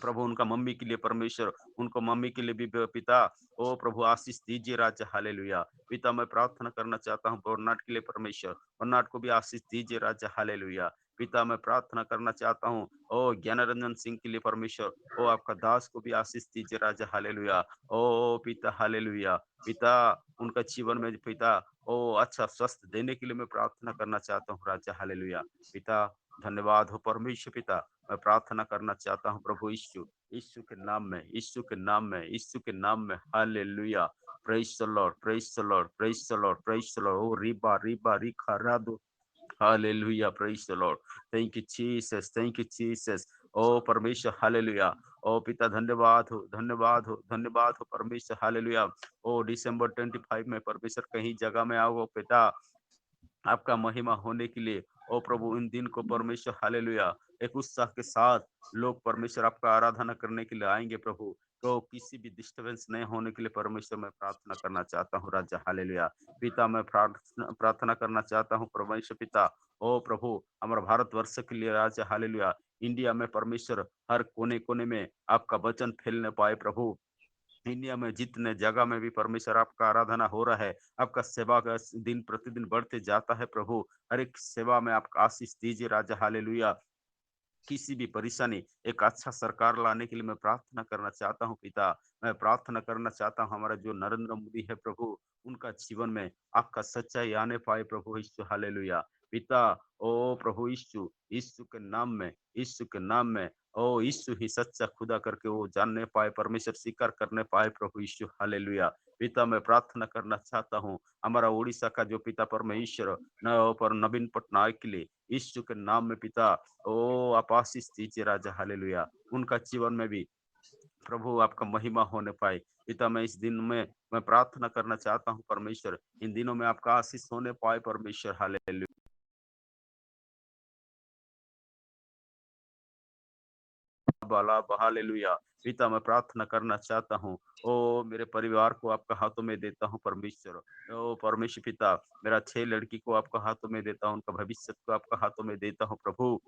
प्रभु उनका मम्मी के लिए परमेश्वर, उनको मम्मी के लिए भी पिता ओ प्रभु आशीष दीजिए राजा हालेलुया। पिता मैं प्रार्थना करना चाहता हूँ बर्नाड के लिए परमेश्वर, बर्नाड को भी आशीष दीजिए राजा हालेलुया। पिता मैं प्रार्थना करना चाहता हूँ ओ ज्ञानरंजन सिंह के लिए परमेश्वर, ओ आपका दास को भी आशीष दीजिए राजा हालेलुया। ओ पिता हालेलुया। पिता उनका जीवन में पिता ओ अच्छा स्वस्थ देने के लिए मैं प्रार्थना करना चाहता हूँ राजा हालेलुया। पिता धन्यवाद हो परमेश्वर। पिता मैं प्रार्थना करना चाहता हूँ प्रभु यीशु, यीशु के नाम में, यीशु के नाम में, यीशु के नाम में hallelujah. Praise the Lord, praise the Lord, praise the Lord, praise the Lord. ओ रिबा रिबा रिखा रादो hallelujah, praise the Lord. Thank you Jesus, thank you Jesus. ओ परमेश्वर हालेलुया। ओ पिता धन्यवाद हो, धन्यवाद हो, धन्यवाद हो परमेश्वर हालेलुया। ओ दिसंबर 25 में परमेश्वर कहीं जगह में आओ पिता आपका महिमा होने के लिए। ओ प्रभु इन दिन को परमेश्वर हालेलुया एक उत्साह के साथ लोग परमेश्वर आपका आराधना करने के लिए आएंगे प्रभु, तो किसी भी डिस्टरबेंस नहीं होने के लिए परमेश्वर मैं प्रार्थना करना चाहता हूँ राजा हालेलुया। पिता मैं प्रार्थना करना चाहता हूँ परमेश्वर पिता, ओ प्रभु हमारा भारतवर्ष के लिए राजा हालेलुया, इंडिया में परमेश्वर हर कोने कोने में आपका वचन फैलने पाए प्रभु। इंडिया में जितने जगह में भी परमेश्वर आपका आराधना हो रहा है, आपका सेवा का दिन प्रतिदिन बढ़ते जाता है प्रभु। हर एक सेवा में आपका आशीष दीजिए राजा हालेलुया। किसी भी परेशानी एक अच्छा सरकार लाने के लिए मैं प्रार्थना करना चाहता हूँ पिता। मैं प्रार्थना करना चाहता हूँ हमारा जो नरेंद्र मोदी है प्रभु, उनका जीवन में आपका सच्चाई आने पाए प्रभु यीशु हालेलुया। पिता ओ प्रभु यीशु, यीशु के नाम में, यीशु के नाम में, ओ यीशु ही सच्चा खुदा करके वो जानने पाए परमेश्वर, स्वीकार करने पाए प्रभु यीशु हालेलुया। पिता मैं प्रार्थना करना चाहता हूँ हमारा उड़ीसा का जो पिता परमेश्वर न पर नवीन पटनायक के लिए यीशु के नाम में पिता ओ आप आशीष दीजिए राजा हालेलुया। उनका जीवन में भी प्रभु आपका महिमा होने पाए। पिता मैं इस दिन में मैं प्रार्थना करना चाहता हूँ परमेश्वर, इन दिनों में आपका आशीष होने पाए परमेश्वर हालेलुया। बाला हालेलुया। पिता मैं प्रार्थना करना चाहता हूँ ओ मेरे परिवार को आपका हाथों में देता हूँ परमेश्वर। ओ परमेश्वर पिता मेरा 6 लड़की को आपका हाथों में देता हूँ, उनका भविष्य को आपका हाथों में देता हूँ प्रभु।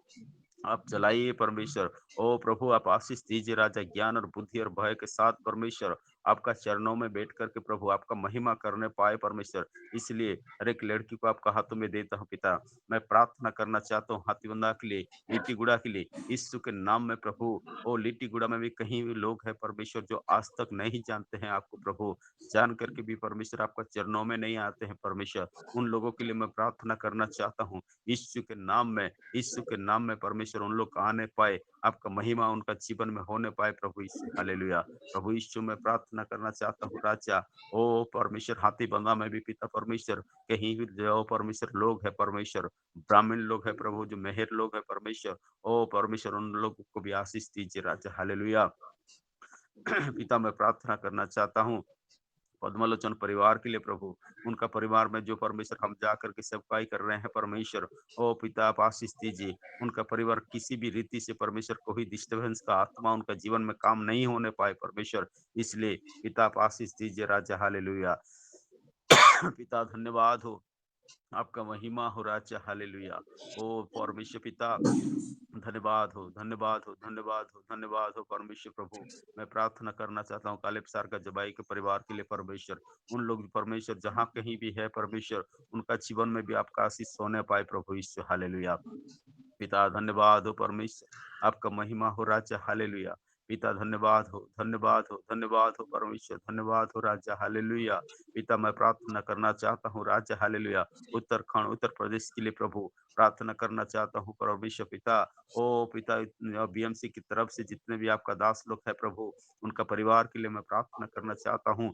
आप चलाइए परमेश्वर। ओ प्रभु आप आशीष दीजिए राजा, ज्ञान और बुद्धि और भय के साथ परमेश्वर आपका चरणों में बैठ करके प्रभु आपका महिमा करने पाए परमेश्वर। इसलिए हर एक लड़की को आपका हाथों में देता हूँ पिता। मैं प्रार्थना करना चाहता हूँ हाथीबंदा के लिए, लिट्टी गुड़ा के लिए, यीशु के नाम में प्रभु। ओ लिट्टी गुड़ा में भी कहीं भी लोग हैं परमेश्वर जो आज तक नहीं जानते हैं आपको प्रभु, जान करके भी परमेश्वर आपका चरणों में नहीं आते हैं परमेश्वर। उन लोगों के लिए मैं प्रार्थना करना चाहता हूँ यीशु के नाम में, यीशु के नाम में परमेश्वर उन लोग आने पाए, आपका महिमा उनका जीवन में होने पाए प्रभु यीशु हालेलुया। प्रभु यीशु मैं प्रार्थना करना चाहता हूँ राजा, ओ परमेश्वर हाथी बंधा में भी पिता परमेश्वर कहीं भी जो परमेश्वर लोग है परमेश्वर, ब्राह्मण लोग है प्रभु, जो मेहर लोग है परमेश्वर, ओ परमेश्वर उन लोगों को भी आशीष दीजिए राजा हालेलुया। पिता मैं प्रार्थना करना चाहता हूँ पद्मलोचन परिवार के लिए प्रभु, उनका परिवार में जो परमेश्वर हम जा करके सेवकाई कर रहे हैं परमेश्वर, ओ पिता आप आशीष दीजिए। उनका परिवार किसी भी रीति से परमेश्वर कोई डिस्टर्बेंस का आत्मा उनका जीवन में काम नहीं होने पाए परमेश्वर, इसलिए पिता आप आशीष दीजिए राजा हालेलुया। पिता धन्यवाद हो, आपका महिमा हो राजा हालेलुया। ओ परमेश्वर पिता धन्यवाद हो, धन्यवाद हो, धन्यवाद हो, धन्यवाद हो परमेश्वर प्रभु। मैं प्रार्थना करना चाहता हूँ कालिब सार का जबाई के परिवार के लिए परमेश्वर, उन लोग भी परमेश्वर जहाँ कहीं भी है परमेश्वर, उनका जीवन में भी आपका आशीष होने पाए प्रभु यीशु हालेलुया। पिता धन्यवाद हो परमेश्वर, आपका महिमा हो राजा हालेलुया। पिता धन्यवाद हो, धन्यवाद हो, धन्यवाद हो परमेश्वर, धन्यवाद हो राजा, हालेलुया। पिता मैं प्रार्थना करना चाहता हूँ राजा, हालेलुया, उत्तराखंड उत्तर प्रदेश के लिए प्रभु प्रार्थना करना चाहता हूँ परमेश्वर पिता। ओ पिता बीएमसी की तरफ से जितने भी आपका दास लोग है प्रभु, उनका परिवार के लिए मैं प्रार्थना करना चाहता हूँ।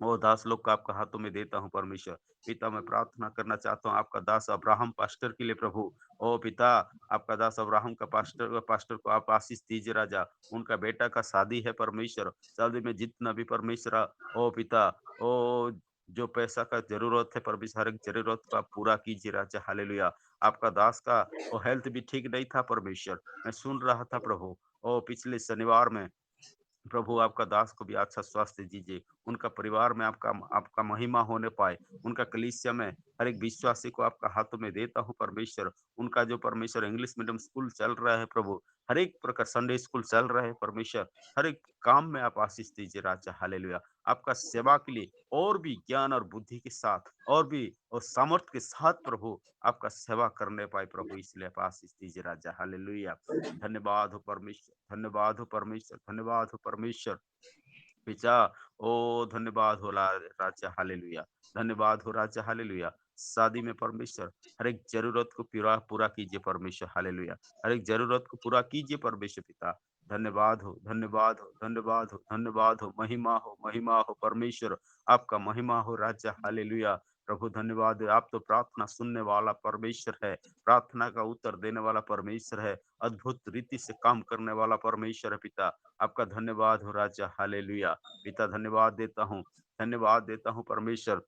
ओ दास लोग को आपका हाथों में देता हूँ परमेश्वर पिता। मैं प्रार्थना करना चाहता हूँ आपका दास अब्राहम पास्टर के लिए प्रभु। ओ पिता आपका दास अब्राहम का पास्टर को आप आशीष दीजिए राजा। उनका बेटा का शादी है परमेश्वर, शादी में जितना भी परमेश्वर ओ पिता, ओ जो पैसा का जरूरत है परमेश्वर, हर एक जरूरत को आप पूरा कीजिए राजा, हालेलुया। आपका दास का वो हेल्थ भी ठीक नहीं था परमेश्वर, मैं सुन रहा था प्रभु। ओ पिछले शनिवार में प्रभु आपका दास को भी अच्छा स्वास्थ्य दीजिए, उनका परिवार में आपका आपका महिमा होने पाए, उनका कलीसिया में हर एक विश्वासी को आपका हाथों में देता हूँ परमेश्वर। उनका जो परमेश्वर इंग्लिश मीडियम स्कूल चल रहा है प्रभु, हर एक प्रकार संडे स्कूल चल रहा है परमेश्वर, हर एक काम में आप आशीष दीजिए राजा, हालेलुया। आपका सेवा के लिए और भी ज्ञान और बुद्धि के साथ और भी और सामर्थ्य के साथ प्रभु आपका सेवा करने पाए प्रभु, इसलिए आप आशीष दीजिए राजा, हालेलुया। धन्यवाद हो परमेश्वर, धन्यवाद हो परमेश्वर, धन्यवाद हो परमेश्वर पिता। ओ धन्यवाद हो राजा, हालेलुया, धन्यवाद हो राजा, हालेलुया। शादी में परमेश्वर हर एक जरूरत को पूरा पूरा कीजिए परमेश्वर, हालेलुया। हर एक जरूरत को पूरा कीजिए परमेश्वर पिता। धन्यवाद हो, धन्यवाद हो, धन्यवाद हो, धन्यवाद हो, महिमा हो परमेश्वर, आपका महिमा हो राजा, हालेलुया। प्रभु धन्यवाद है, आप तो प्रार्थना सुनने वाला परमेश्वर है, प्रार्थना का उत्तर देने वाला परमेश्वर है, अद्भुत रीति से काम करने वाला परमेश्वर है पिता। आपका धन्यवाद हो राजा, हालेलुया। पिता धन्यवाद देता हूँ परमेश्वर।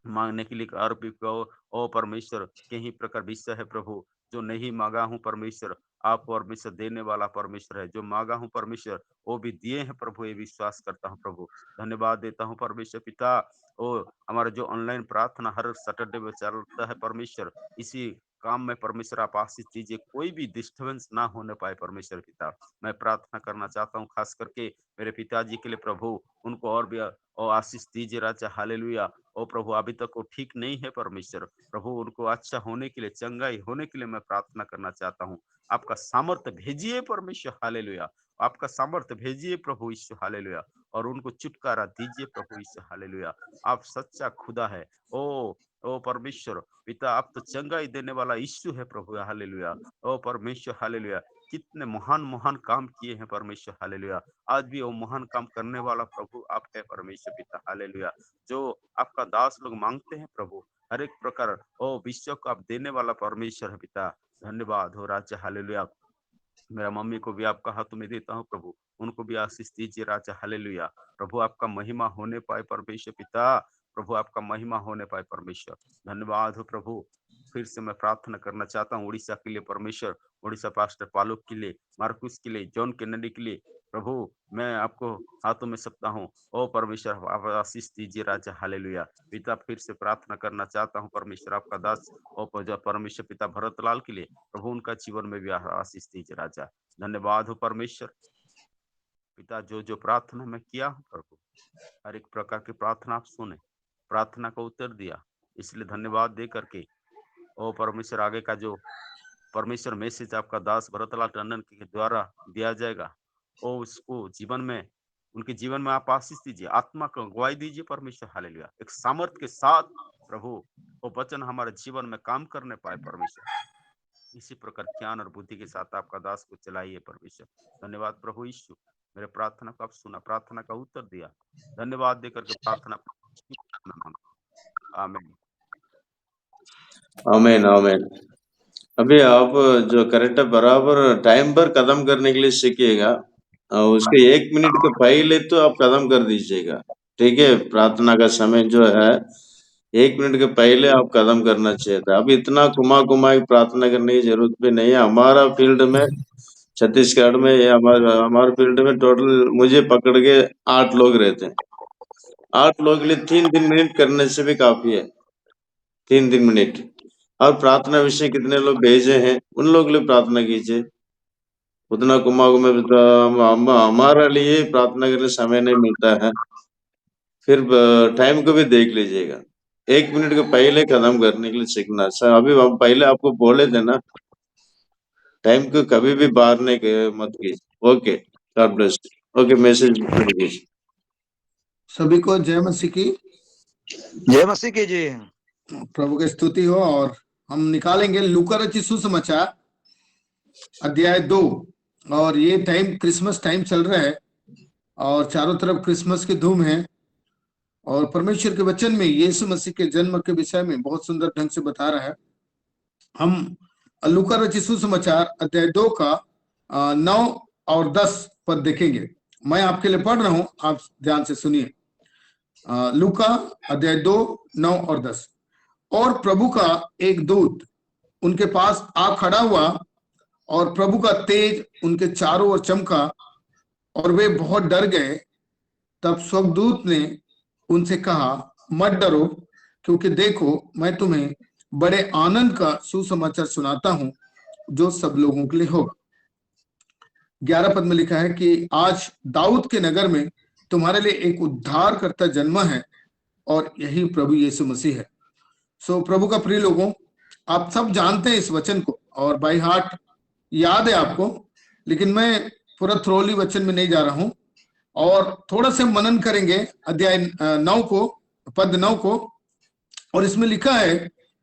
मांगने के लिए अर्पित करो ओ परमेश्वर, कहीं प्रकार विषय है प्रभु जो नहीं मांगा हूँ परमेश्वर, आप परमेश्वर देने वाला परमेश्वर है, जो मांगा हूँ परमेश्वर वो भी दिए हैं प्रभु, ये विश्वास करता हूँ प्रभु। धन्यवाद देता हूँ परमेश्वर पिता। ओ हमारा जो ऑनलाइन प्रार्थना हर सैटरडे में चलता है परमेश्वर, इसी काम में परमेश्वर आप आशीष दीजिए, कोई भी डिस्टर्बेंस ना होने पाए परमेश्वर पिता। मैं प्रार्थना करना चाहता हूँ खास करके मेरे पिताजी के लिए प्रभु, उनको और भी और आशीष दीजिए राजा, हालेलुया। ओ प्रभु अभी तक वो ठीक नहीं है परमेश्वर, प्रभु उनको अच्छा होने के लिए, चंगाई होने के लिए मैं प्रार्थना करना चाहता हूँ। आपका सामर्थ्य भेजिए परमेश्वर, हालेलुया। आपका सामर्थ्य भेजिए प्रभु यीशु, हालेलुया। और उनको छुटकारा दीजिए प्रभु यीशु, हालेलुया। आप सच्चा खुदा है। ओ परमेश्वर पिता, आप तो चंगाई देने वाला यीशु है प्रभु, हालेलुया। ओ परमेश्वर, हालेलुया। कितने महान महान काम किए हैं परमेश्वर, हालेलुया। आज भी वो महान काम करने वाला प्रभु आप है परमेश्वर पिता, हालेलुया। जो आपका दास लोग मांगते हैं प्रभु, हर एक प्रकार ओ विश्व को आप देने वाला परमेश्वर है पिता। धन्यवाद हो राजा, हालेलुया। मेरा मम्मी को भी आपका हाथों में देता हूँ प्रभु, उनको भी आशीष दीजिए राजा, हालेलुया। प्रभु आपका महिमा होने पाए परमेश्वर पिता, प्रभु आपका महिमा होने पाए परमेश्वर। धन्यवाद हो प्रभु। फिर से मैं प्रार्थना करना चाहता हूँ उड़ीसा के लिए परमेश्वर, उड़ीसा पास्टर पालुक के लिए, मार्कुस के लिए, जॉन केनेडी के लिए प्रभु, मैं आपको हाथों में सकता हूँ। ओ परमेश्वर आप आशीष दीजिए राजा, हालेलुया। पिता फिर से प्रार्थना करना चाहता हूँ परमेश्वर, आपका दास ओ परमेश्वर पिता भरतलाल के लिए प्रभु, उनका जीवन में भी आशीष दीजिए राजा। धन्यवाद हो परमेश्वर पिता, जो जो प्रार्थना मैं किया हूँ प्रभु, हर एक प्रकार की प्रार्थना आप सुने, प्रार्थना का उत्तर दिया, इसलिए धन्यवाद दे करके ओ परमेश्वर आगे का जो परमेश्वर मैसेज आपका दास भरतलाल टंडन के द्वारा दिया जाएगा, ओ उसको जीवन में, उनके जीवन में आप आशीष दीजिए, आत्मा को अगुवाई दीजिए परमेश्वर, हालेलुया। एक सामर्थ के साथ प्रभु वो वचन हमारे जीवन में काम करने पाए परमेश्वर, इसी प्रकार ज्ञान और बुद्धि के साथ आपका दास को चलाइए परमेश्वर। धन्यवाद प्रभु यीशु, मेरे प्रार्थना को आप सुना, प्रार्थना का उत्तर दिया, धन्यवाद देकर के प्रार्थना आमीन। आमीन आमीन। अभी आप जो करेक्ट बराबर टाइम पर खत्म करने के लिए सीखिएगा, उसके 1 मिनट के पहले तो आप खत्म कर दीजिएगा, ठीक है। प्रार्थना का समय जो है 1 मिनट के पहले आप खत्म करना चाहिए था। अब इतना घुमा घुमा के प्रार्थना करने की जरूरत भी नहीं है। हमारा फील्ड में छत्तीसगढ़ में या हमारे फील्ड में टोटल मुझे पकड़ के 8 लोग रहते हैं। 8 लोग के लिए 3 मिनट करने से भी काफी है, 3 मिनट। और प्रार्थना विषय कितने लोग भेजे हैं उन लोग के लिए प्रार्थना कीजिए। उतना घुमा घुमा तो हमारा लिए प्रार्थना करने समय नहीं मिलता है। फिर टाइम को भी देख लीजिएगा, 1 मिनट के पहले खत्म करने के लिए सीखना। सर अभी हम पहले आपको बोले थे ना, टाइम को कभी भी बाहर नहीं मत कीजिए। Okay, God bless. Okay, message कीजिए। सभी को जय मसीह की। जय मसीह की जी। प्रभु की स्तुति हो। और हम निकालेंगे लूका रचित सुसमाचार अध्याय 2। और ये टाइम क्रिसमस टाइम चल रहा है और चारों तरफ क्रिसमस की धूम है। और परमेश्वर के वचन में यीशु मसीह के जन्म के विषय में बहुत सुंदर ढंग से बता रहा है। हम लूका रचित सुसमाचार अध्याय 2 का 9 और 10 पद देखेंगे। मैं आपके लिए पढ़ रहा हूं, आप ध्यान से सुनिए। लूका अध्याय 2 9 और 10। और प्रभु का एक दूत उनके पास आ खड़ा हुआ और प्रभु का तेज उनके चारों ओर चमका और वे बहुत डर गए। तब स्वर्गदूत ने उनसे कहा, मत डरो, क्योंकि देखो मैं तुम्हें बड़े आनंद का सुसमाचार सुनाता हूं जो सब लोगों के लिए होगा। 11 पद में लिखा है कि आज दाऊद के नगर में तुम्हारे लिए एक उद्धारकर्ता जन्मा है और यही प्रभु यीशु मसीह है। सो प्रभु का प्रिय लोगों, आप सब जानते हैं इस वचन को और बाय हार्ट याद है आपको, लेकिन मैं पूरा थ्रोली वचन में नहीं जा रहा हूं और थोड़ा सा मनन करेंगे अध्याय 9 को, पद 9 को। और इसमें लिखा है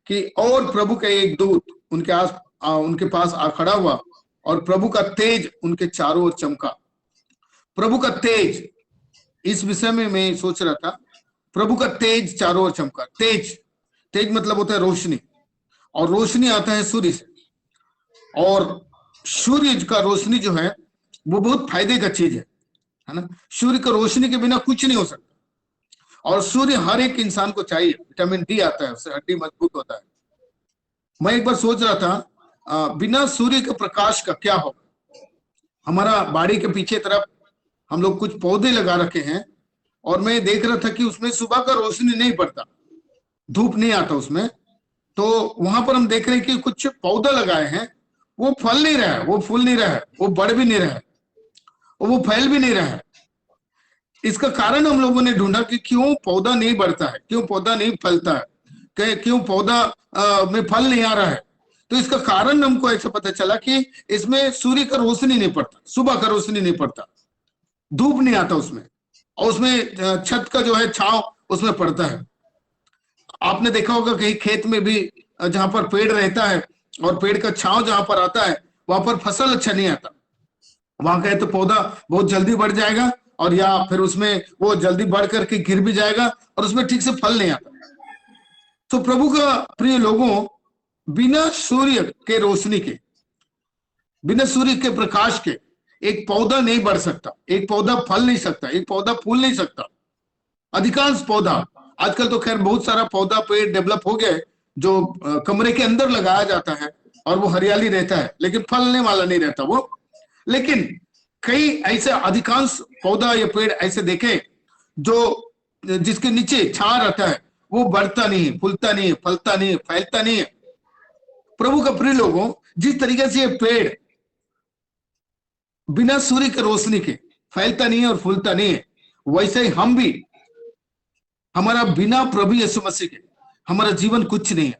कि और प्रभु का एक दूत उनके पास आ खड़ा हुआ और प्रभु का तेज उनके चारों ओर चमका। प्रभु का तेज, इस विषय में मैं सोच रहा था। प्रभु का तेज चारों ओर चमका। तेज मतलब होता है रोशनी, और रोशनी आता है सूर्य से। और सूर्य का रोशनी जो है वो बहुत फायदे का चीज है ना। सूर्य का रोशनी के बिना कुछ नहीं हो सकता। और सूर्य हर एक इंसान को चाहिए। विटामिन डी आता है, उससे हड्डी मजबूत होता है। मैं एक बार सोच रहा था बिना सूर्य के प्रकाश का क्या होगा। हमारा बाड़ी के पीछे तरफ हम लोग कुछ पौधे लगा रखे हैं और मैं देख रहा था कि उसमें सुबह का रोशनी नहीं पड़ता, धूप नहीं आता उसमें। तो वहां पर हम देख रहे हैं कि कुछ पौधा लगाए हैं, वो फल नहीं रहा है, वो फूल नहीं रहा है, वो बढ़ भी नहीं रहा है और वो फैल भी नहीं रहा है। इसका कारण हम लोगों ने ढूंढा कि क्यों पौधा नहीं बढ़ता है, क्यों पौधा नहीं फलता है, क्यों पौधा में फल नहीं आ रहा है। तो इसका कारण हमको ऐसा पता चला कि इसमें सूर्य का रोशनी नहीं पड़ता, सुबह का रोशनी नहीं पड़ता, धूप नहीं आता उसमें, और उसमें छत का जो है छांव उसमें पड़ता है। आपने देखा होगा कहीं खेत में भी जहां पर पेड़ रहता है और पेड़ का छांव जहां पर आता है वहां पर फसल अच्छा नहीं आता। वहां कहे तो पौधा बहुत जल्दी बढ़ जाएगा और या फिर उसमें वो जल्दी बढ़ करके गिर भी जाएगा और उसमें ठीक से फल नहीं आता। तो प्रभु का प्रिय लोगों, बिना सूर्य के रोशनी के, बिना सूर्य के प्रकाश के एक पौधा नहीं बढ़ सकता, एक पौधा फल नहीं सकता, एक पौधा फूल नहीं सकता। अधिकांश पौधा आजकल तो खैर बहुत सारा पौधा पेड़ डेवलप हो गए जो कमरे के अंदर लगाया जाता है और वो हरियाली रहता है, लेकिन फलने वाला नहीं रहता वो। लेकिन कई ऐसे अधिकांश पौधा या पेड़ ऐसे देखे जो जिसके नीचे छाया रहता है, वो बढ़ता नहीं, फूलता नहीं, फलता नहीं, फैलता नहीं है। प्रभु का प्रिय लोगों, जिस तरीके से ये पेड़ बिना सूर्य की रोशनी के फैलता नहीं है और फूलता नहीं है, वैसे ही हम भी, हमारा बिना प्रभु यीशु मसीह के हमारा जीवन कुछ नहीं है।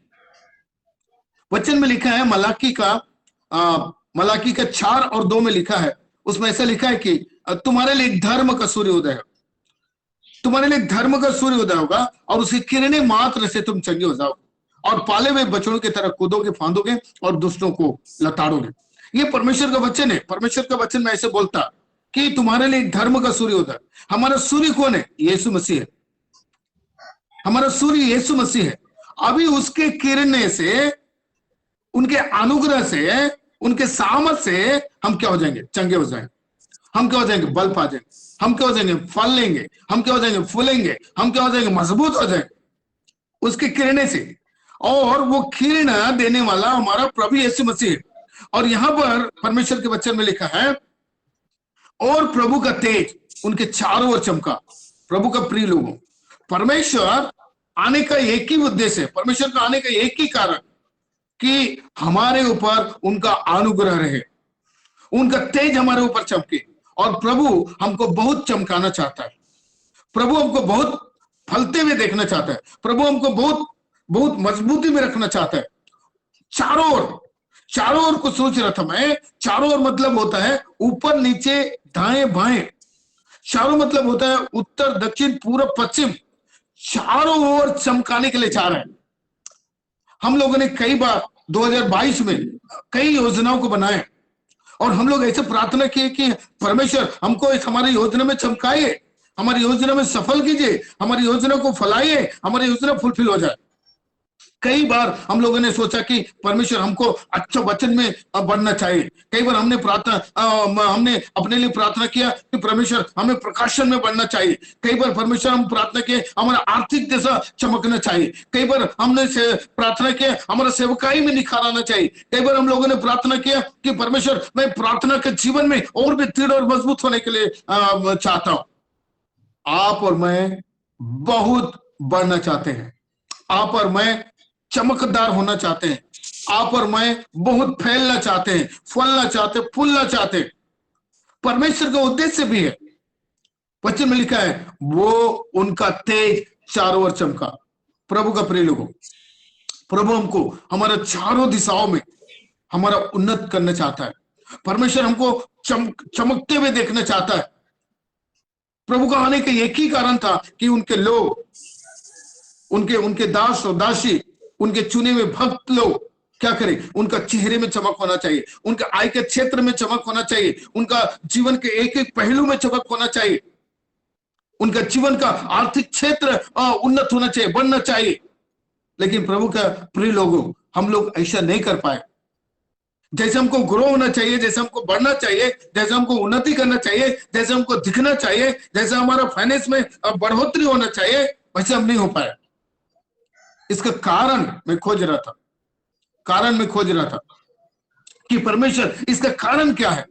वचन में लिखा है मलाकी का 4 और 2 में लिखा है, उसमें ऐसा लिखा है कि तुम्हारे लिए धर्म का सूर्य उदय है, तुम्हारे लिए धर्म का सूर्य उदय होगा और उसकी किरणें मात्र से तुम चंगे हो जाओगे और पाले हुए बछड़ों की तरह कूदोगे, फांदोगे और दुष्टों को लताड़ोगे। ये परमेश्वर का वचन है। परमेश्वर का वचन में ऐसे बोलता कि तुम्हारे लिए धर्म का सूर्य उदय। हमारा सूर्य कौन है? यीशु मसीह है। हमारा सूर्य यीशु मसीह है। अभी उसके किरणें से, उनके अनुग्रह से, उनके सामर्थ से हम क्या हो जाएंगे? चंगे हो जाएंगे। हम क्या हो जाएंगे? बल पा जाएंगे। हम क्या हो जाएंगे? फल लेंगे। हम क्या हो जाएंगे? फूलेंगे। हम क्या हो जाएंगे? मजबूत हो जाएंगे उसके किरणें से। और वो किरण देने वाला हमारा प्रभु यीशु मसीह है। और यहां पर परमेश्वर के वचन में लिखा है, और प्रभु का तेज उनके चारों ओर चमका। प्रभु का प्रिय लोगों, परमेश्वर आने का एक ही उद्देश्य है, परमेश्वर का आने का एक ही कारण कि हमारे ऊपर उनका अनुग्रह रहे, उनका तेज हमारे ऊपर चमके। और प्रभु हमको बहुत चमकाना चाहता है, प्रभु हमको बहुत फलते हुए देखना चाहता है, प्रभु हमको बहुत बहुत मजबूती में रखना चाहता है चारों ओर। चारों ओर को सोच रहा था मैं। चारों ओर मतलब होता है ऊपर नीचे दाएं बाएं, चारों मतलब होता है उत्तर दक्षिण पूर्व पश्चिम, चारों ओर चमकाने के लिए चाह रहे हैं। हम लोगों ने कई बार 2022 में कई योजनाओं को बनाए और हम लोग ऐसे प्रार्थना किए कि परमेश्वर हमको इस हमारी योजना में चमकाइए, हमारी योजना में सफल कीजिए, हमारी योजना को फैलाइए, हमारी योजना फुलफिल हो जाए। कई बार हम लोगों ने सोचा कि परमेश्वर हमको अच्छा वचन में बढ़ना चाहिए। कई बार हमने हमने अपने लिए प्रार्थना किया कि परमेश्वर हमें प्रकाशन में बढ़ना चाहिए। कई बार परमेश्वर हम प्रार्थना किए हमारा आर्थिक दिशा चमकना चाहिए। कई बार हमने प्रार्थना किया हमारा सेवकाई में निखार आना चाहिए। कई बार हम लोगों ने प्रार्थना किया कि परमेश्वर मैं प्रार्थना के जीवन में और भी दृढ़ और मजबूत होने के लिए चाहता हूं। आप और मैं बहुत बढ़ना चाहते हैं, आप और मैं चमकदार होना चाहते हैं, आप और मैं बहुत फैलना चाहते हैं, फलना चाहते, फूलना चाहते हैं। परमेश्वर का उद्देश्य भी है, वचन में लिखा है वो उनका तेज चारों ओर चमका। प्रभु का प्रिय लोगों, प्रभु हमको हमारा चारों दिशाओं में हमारा उन्नत करना चाहता है। परमेश्वर हमको चमकते हुए देखना चाहता है। प्रभु का आने का एक ही कारण था कि उनके लोग, उनके दास और दासी, उनके चुने हुए भक्त लोग क्या करें, उनका चेहरे में चमक होना चाहिए, उनके आय के क्षेत्र में चमक होना चाहिए, उनका जीवन के एक एक पहलू में चमक होना चाहिए, उनका जीवन का आर्थिक क्षेत्र उन्नत होना चाहिए, बढ़ना चाहिए। लेकिन प्रभु का प्रिय लोगों, हम लोग ऐसा नहीं कर पाए। जैसे हमको ग्रो होना चाहिए, जैसे हमको बढ़ना चाहिए, जैसे हमको उन्नति करना चाहिए, जैसे हमको दिखना चाहिए, जैसे हमारा फाइनेंस में बढ़ोतरी होना चाहिए, वैसे हम नहीं हो पाए। इसका कारण मैं खोज रहा था, कि परमेश्वर इसका कारण क्या है।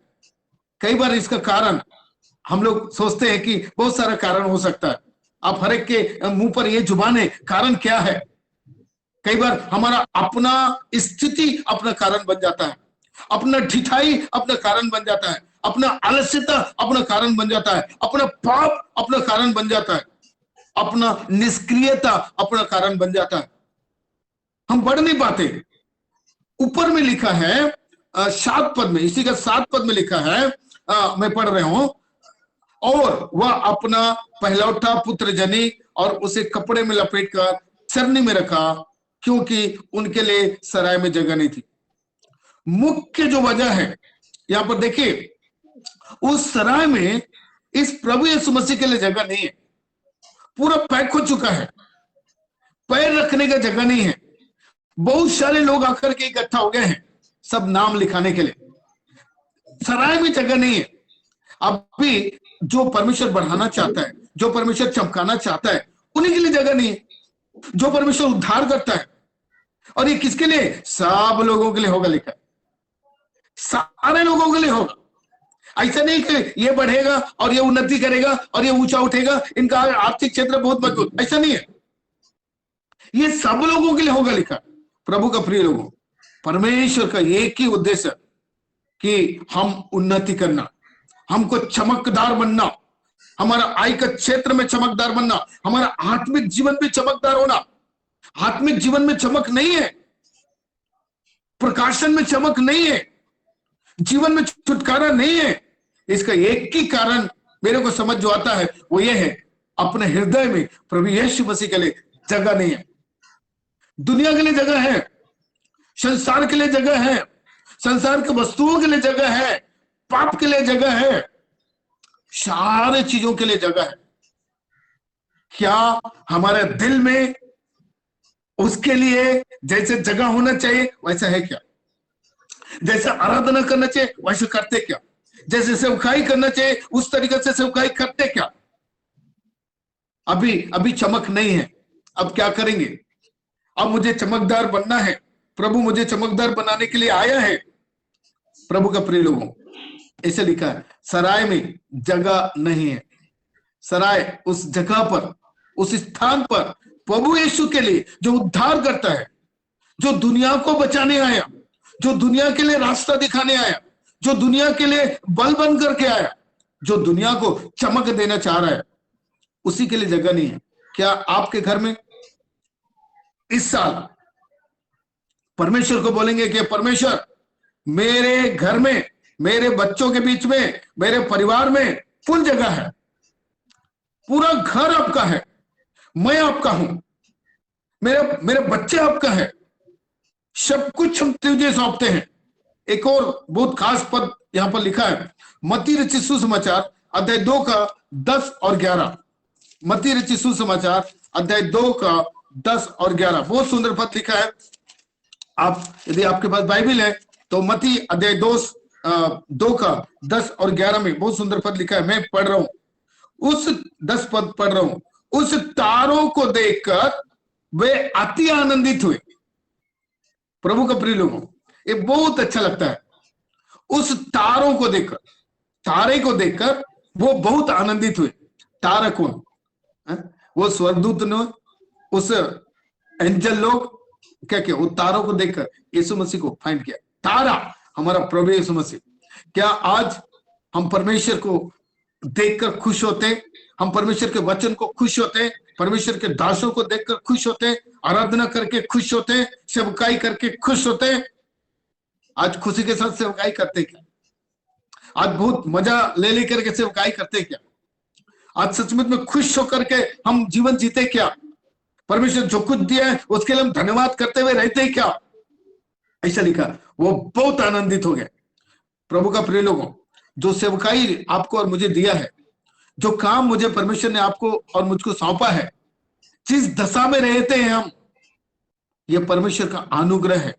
कई बार इसका कारण हम लोग सोचते हैं कि बहुत सारा कारण हो सकता है। आप हर एक के मुंह पर ये जुबान है, कारण क्या है। कई बार हमारा अपना स्थिति अपना कारण बन जाता है, अपना ढिठाई अपना कारण बन जाता है, अपना आलस्यता अपना कारण बन जाता है, अपना पाप अपना कारण बन जाता है, अपना निष्क्रियता अपना कारण बन जाता है। हम बढ़ नहीं पाते। ऊपर में लिखा है 7 पद में, इसी का 7 पद में लिखा है, मैं पढ़ रहा हूं, और वह अपना पहलौठा पुत्र जनी और उसे कपड़े में लपेटकर चरनी में रखा, क्योंकि उनके लिए सराय में जगह नहीं थी। मुख्य जो वजह है यहां पर देखिए, उस सराय में इस प्रभु यीशु मसीह के लिए जगह नहीं है, पूरा पैक हो चुका है, पैर रखने का जगह नहीं है। बहुत सारे लोग आकर के इकट्ठा हो गए हैं सब नाम लिखाने के लिए, सराय में जगह नहीं है। अभी जो परमेश्वर बढ़ाना चाहता है, जो परमेश्वर चमकाना चाहता है, उन्हीं के लिए जगह नहीं है। जो परमेश्वर उद्धार करता है, और ये किसके लिए, सब लोगों के लिए होगा लिखा, सारे लोगों के लिए होगा। ऐसा नहीं कि ये बढ़ेगा और ये उन्नति करेगा और ये ऊंचा उठेगा, इनका आर्थिक क्षेत्र बहुत मजबूत, ऐसा नहीं है। ये सब लोगों के लिए होगा लिखा। प्रभु का प्रिय लोगों, परमेश्वर का एक ही उद्देश्य कि हम उन्नति करना, हमको चमकदार बनना, हमारा आय का क्षेत्र में चमकदार बनना, हमारा आत्मिक जीवन भी चमकदार होना। आत्मिक जीवन में चमक नहीं है, प्रकाशन में चमक नहीं है, जीवन में छुटकारा नहीं है। इसका एक ही कारण मेरे को समझ जो आता है वो ये है, अपने हृदय में प्रभु यीशु मसीह के लिए जगह नहीं है। दुनिया के लिए जगह है, संसार के लिए जगह है, संसार के वस्तुओं के लिए जगह है, पाप के लिए जगह है, सारे चीजों के लिए जगह है। क्या हमारे दिल में उसके लिए जैसे जगह होना चाहिए वैसा है क्या? जैसे आराधना करना चाहिए वैसे करते क्या? जैसे सेवकाई करना चाहिए उस तरीके से सेवकाई करते क्या? अभी चमक नहीं है। अब क्या करेंगे? अब मुझे चमकदार बनना है, प्रभु मुझे चमकदार बनाने के लिए आया है। प्रभु का प्रिय लोगों, ऐसे लिखा है, सराय में जगह नहीं है। सराय उस जगह पर, उस स्थान पर प्रभु यीशु के लिए जो उद्धार करता है, जो दुनिया को बचाने आया, जो दुनिया के लिए रास्ता दिखाने आया, जो दुनिया के लिए बल बन करके आया, जो दुनिया को चमक देना चाह रहा है, उसी के लिए जगह नहीं है। क्या आपके घर में इस साल परमेश्वर को बोलेंगे कि परमेश्वर मेरे घर में, मेरे बच्चों के बीच में, मेरे परिवार में फुल जगह है, पूरा घर आपका है, मैं आपका हूं, मेरे बच्चे आपका है, सब कुछ हम तुझे सौंपते हैं। एक और बहुत खास पद यहां पर लिखा है, मत्ती रचित सुसमाचार अध्याय 2 का 10 और 11। मत्ती रचित सुसमाचार अध्याय 2 का 10 और 11, बहुत सुंदर पद लिखा है। आप यदि आपके पास बाइबल है तो मत्ती अध्याय 2 का 10 और 11 में बहुत सुंदर पद लिखा है। मैं पढ़ रहा हूं, उस 10 पद पढ़ रहा हूं। उस तारों को देखकर वे अति आनंदित हुए। प्रभु का प्रिय लोगों, ये बहुत अच्छा लगता है। उस तारों को देखकर, तारे को देखकर वो बहुत आनंदित हुए। तारा कौन है? वो स्वर्गदूत ने, उस एंजल लोग क्या क्या वो तारों को देखकर यीशु मसीह को फाइंड किया। तारा हमारा प्रभु यीशु मसीह। क्या आज हम परमेश्वर को देखकर खुश होते? हम परमेश्वर के वचन को खुश होते? परमेश्वर के दासों को देखकर खुश होते? आराधना करके खुश होते? सेवकाई करके खुश होते? आज खुशी के साथ सेवकाई करते क्या? आज बहुत मजा ले लेकर के सेवकाई करते क्या? आज सचमुच में खुश होकर के हम जीवन जीते क्या? परमेश्वर जो कुछ दिया है उसके लिए हम धन्यवाद करते हुए रहते हैं क्या? ऐसा लिखा, वो बहुत आनंदित हो गए। प्रभु का प्रिय लोगों, जो सेवकाई आपको और मुझे दिया है, जो काम मुझे परमेश्वर ने आपको और मुझको सौंपा है, जिस दशा में रहते हैं हम, ये परमेश्वर का अनुग्रह है।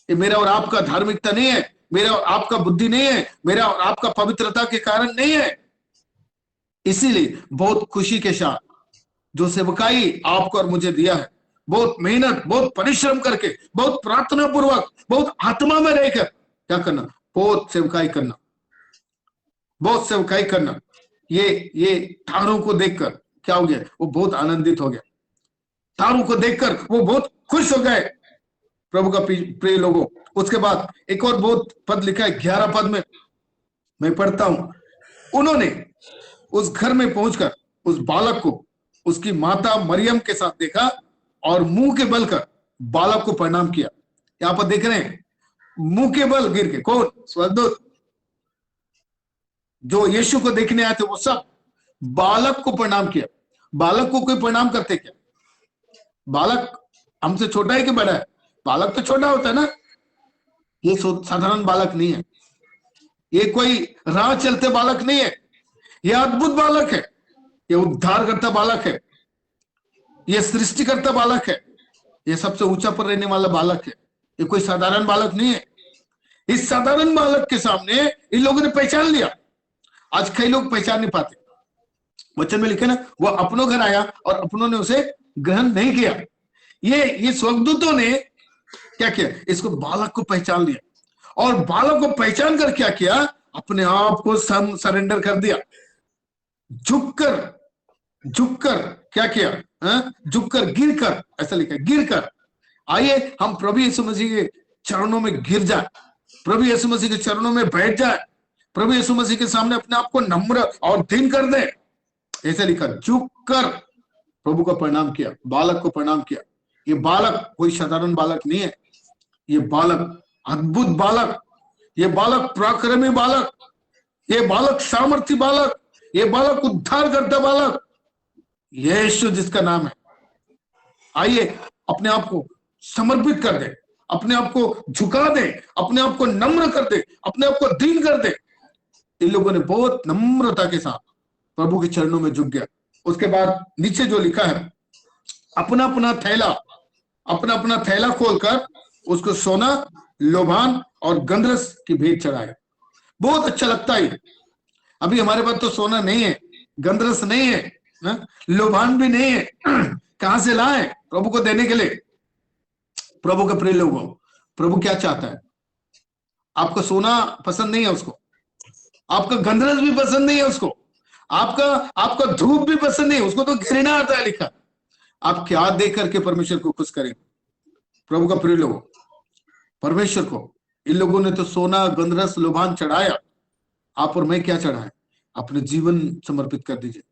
ये मेरा और आपका धार्मिकता नहीं है, मेरा और आपका बुद्धि नहीं है, मेरा और आपका पवित्रता के कारण नहीं है। इसीलिए बहुत खुशी के साथ जो सेवकाई आपको और मुझे दिया है, बहुत मेहनत, बहुत परिश्रम करके, बहुत प्रार्थना पूर्वक, बहुत आत्मा में रहकर क्या करना, बहुत सेवकाई करना, बहुत सेवकाई करना। ये तारों को देखकर क्या हो गया? वो बहुत आनंदित हो गया। तारों को देखकर वो बहुत खुश हो गए। प्रभु का प्रिय लोगों, उसके बाद एक और बहुत पद लिखा है 11 पद में, मैं पढ़ता हूं। उन्होंने उस घर में पहुंचकर उस बालक को उसकी माता मरियम के साथ देखा और मुंह के बल कर बालक को प्रणाम किया। यहां पर देख रहे हैं, मुंह के बल गिर के। कौन? स्वर्गदूत जो यीशु को देखने आए थे, वो सब बालक को प्रणाम किया। बालक को कोई प्रणाम करते क्या? बालक हमसे छोटा है कि बड़ा है? बालक तो छोटा होता है ना। ये साधारण बालक नहीं है, ये कोई राह चलते बालक नहीं है, ये अद्भुत बालक है, ये उद्धार करता बालक है, ये सृष्टि करता बालक है, ये सबसे ऊंचा पर रहने वाला बालक है। ये कोई साधारण बालक नहीं है। इस साधारण बालक के सामने इन लोगों ने पहचान लिया। आज कई लोग पहचान नहीं पाते। वचन में लिखे ना, वो अपनों घर आया और अपनों ने उसे ग्रहण नहीं किया। ये स्वर्गदूतों ने क्या किया? इसको बालक को पहचान लिया और बालक को पहचान कर क्या किया? अपने आप को सरेंडर कर दिया। झुककर क्या किया? झुककर, गिरकर, ऐसा लिखा है, गिरकर। आइए हम प्रभु यीशु मसीह के चरणों में गिर जाए, प्रभु यीशु मसीह के चरणों में बैठ जाए, प्रभु यीशु मसीह के सामने अपने आप को नम्र और दीन कर दे। ऐसा लिखा, झुककर प्रभु को प्रणाम किया, बालक को प्रणाम किया। ये बालक कोई साधारण बालक नहीं है, ये बालक अद्भुत बालक, ये बालक पराक्रमी बालक, ये बालक सामर्थी बालक, ये बालक उद्धार करता बालक, यीशु जिसका नाम है। आइए अपने आप को समर्पित कर दे, अपने आप को झुका दे, अपने आप को नम्र कर दे, अपने आप को दीन कर दे। इन लोगों ने बहुत नम्रता के साथ प्रभु के चरणों में झुक गया। उसके बाद नीचे जो लिखा है, अपना अपना थैला खोलकर उसको सोना, लोबान और गंधरस की भेंट चढ़ाया। बहुत अच्छा लगता है। अभी हमारे पास तो सोना नहीं है, गंधरस नहीं है, लोबान भी नहीं है, कहां से लाए प्रभु को देने के लिए? प्रभु के प्रिय लोगों, प्रभु क्या चाहता है? आपका सोना पसंद नहीं है उसको, आपका गंधरस भी पसंद नहीं है उसको, आपका धूप भी पसंद नहीं है उसको, तो घृणा आता है लिखा। आप क्या दे करके परमेश्वर को खुश करेंगे? प्रभु का प्रिय लोगों, परमेश्वर को इन लोगों ने तो सोना, गंधरस, लोबान चढ़ाया। आप और मैं क्या चढ़ाएं? अपने जीवन समर्पित कर दीजिए,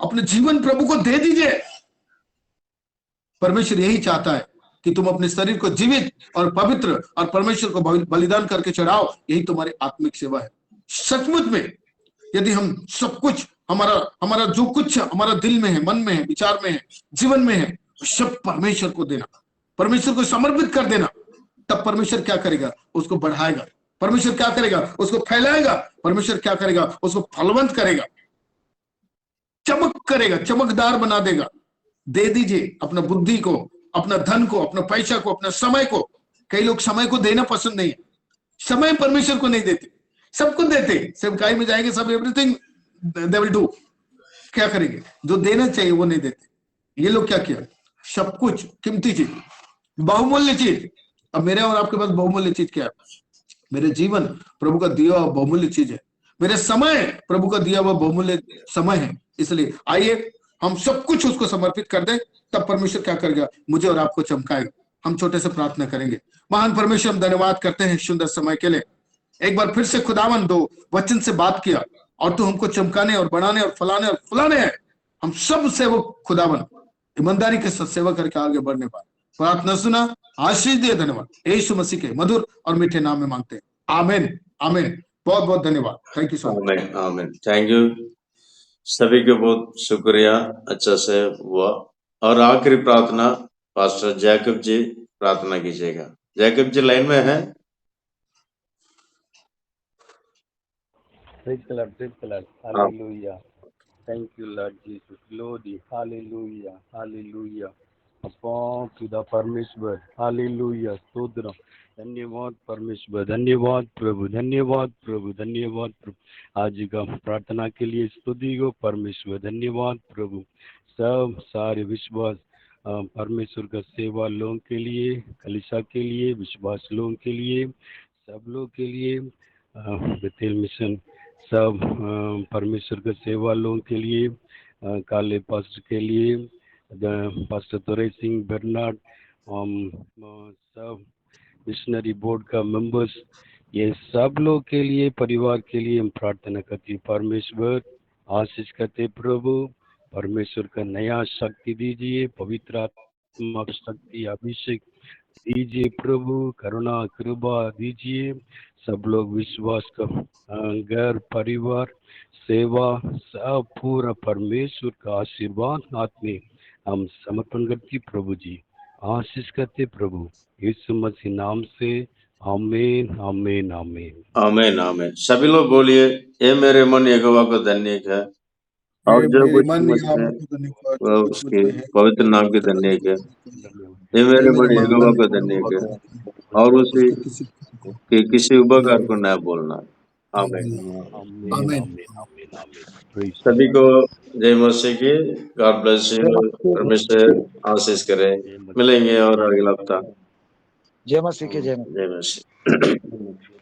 अपने जीवन प्रभु को दे दीजिए। परमेश्वर यही चाहता है कि तुम अपने शरीर को जीवित और पवित्र और परमेश्वर को बलिदान करके चढ़ाओ, यही तुम्हारी आत्मिक सेवा है। सचमुच में यदि हम सब कुछ हमारा जो कुछ हमारा दिल में है, मन में है, विचार में है, जीवन में है, सब परमेश्वर को देना, परमेश्वर को समर्पित कर देना, तब परमेश्वर क्या करेगा? उसको बढ़ाएगा। परमेश्वर क्या करेगा? उसको फैलाएगा। परमेश्वर क्या करेगा? उसको फलवंत करेगा, चमक करेगा, चमकदार बना देगा। दे दीजिए अपना बुद्धि को, अपना धन को, अपना पैसा को, अपना समय को। कई लोग समय को देना पसंद नहीं है। समय परमेश्वर को नहीं देते, सबको देते, सेवकाई में जाएंगे सब, एवरीथिंग दे विल डू। क्या करेंगे? जो देना चाहिए वो नहीं देते। ये लोग क्या किया? सब कुछ कीमती चीज, बहुमूल्य चीज। अब मेरे और आपके पास बहुमूल्य चीज क्या है? मेरे जीवन प्रभु का दिया हुआ बहुमूल्य चीज है। मेरे समय प्रभु का दिया हुआ बहुमूल्य समय है। इसलिए आइए हम सब कुछ उसको समर्पित कर दें, तब परमेश्वर क्या करेगा? मुझे और आपको चमकाएगा। हम छोटे से प्रार्थना करेंगे। महान परमेश्वर, हम धन्यवाद करते हैं सुंदर समय के लिए। एक बार फिर से खुदावन दो वचन से बात किया और तू हमको चमकाने और बढ़ाने और फलाने और फुलाने हैं। हम सब सेवक खुदावन ईमानदारी के साथ सेवा करके आगे बढ़ने पाए। प्रार्थना सुना, आशीष दिए। धन्यवाद यीशु मसीह के मधुर और मीठे नाम में मांगते हैं। आमीन, आमीन। बहुत बहुत धन्यवाद। Thank you so much. आमीन, आमीन। थैंक यू सभी को, बहुत शुक्रिया, अच्छा से हुआ। और आखिरी प्रार्थना पास्टर जैकब जी प्रार्थना कीजिएगा। जैकब जी लाइन में है? Praise the Lord, praise the Lord. Hallelujah. Thank you, Lord Jesus. Glory. Hallelujah. Hallelujah. Upon खुदा परमेश्वर, हालेलुया, स्तोत्र। धन्यवाद परमेश्वर, धन्यवाद प्रभु, धन्यवाद प्रभु, धन्यवाद प्रभु। आज का प्रार्थना के लिए स्तुति को परमेश्वर, धन्यवाद प्रभु। सब सारे विश्वास परमेश्वर का सेवा लोगों के लिए, कलीसिया के लिए, विश्वास लोगों के लिए, सब लोग के लिए, बेतेल मिशन सब परमेश्वर का सेवा लोगों के लिए, काले पास्टर के लिए, पास्टर तुरै सिंह बर्नार्ड, सब मिशनरी बोर्ड का मेंबर्स, ये सब लोग के लिए, परिवार के लिए हम प्रार्थना करते। परमेश्वर आशीष करते प्रभु, परमेश्वर का नया शक्ति दीजिए, पवित्र आत्मा शक्ति अभिषेक दीजिए प्रभु, करुणा कृपा दीजिए। सब लोग विश्वास का घर, परिवार, सेवा सब पूरा परमेश्वर का आशीर्वाद हाथ में हम समर्पण करते प्रभु जी। आशीष करते प्रभु, यीशु मसीह नाम से आमीन, आमीन, आमीन, आमीन, आमीन। सभी लोग बोलिए, ये मेरे मन यहोवा को धन्य है, और जो मेरे कुछ मन मुझमें वो कुछ उसके मुझ में है, पवित्र नाम की धन्य है। ये मेरे मन यहोवा को धन्य है, और उसी के किसी उपकार को न भूलना। आमीन। आमीन, आमीन। आमीन, आमीन, आमीन। Praise the सभी Lord. को जय मसीह की। God bless you. परमेश्वर आशीष करे। मिलेंगे और अगला हफ्ता। जय मसीह की जय। जय मसीह।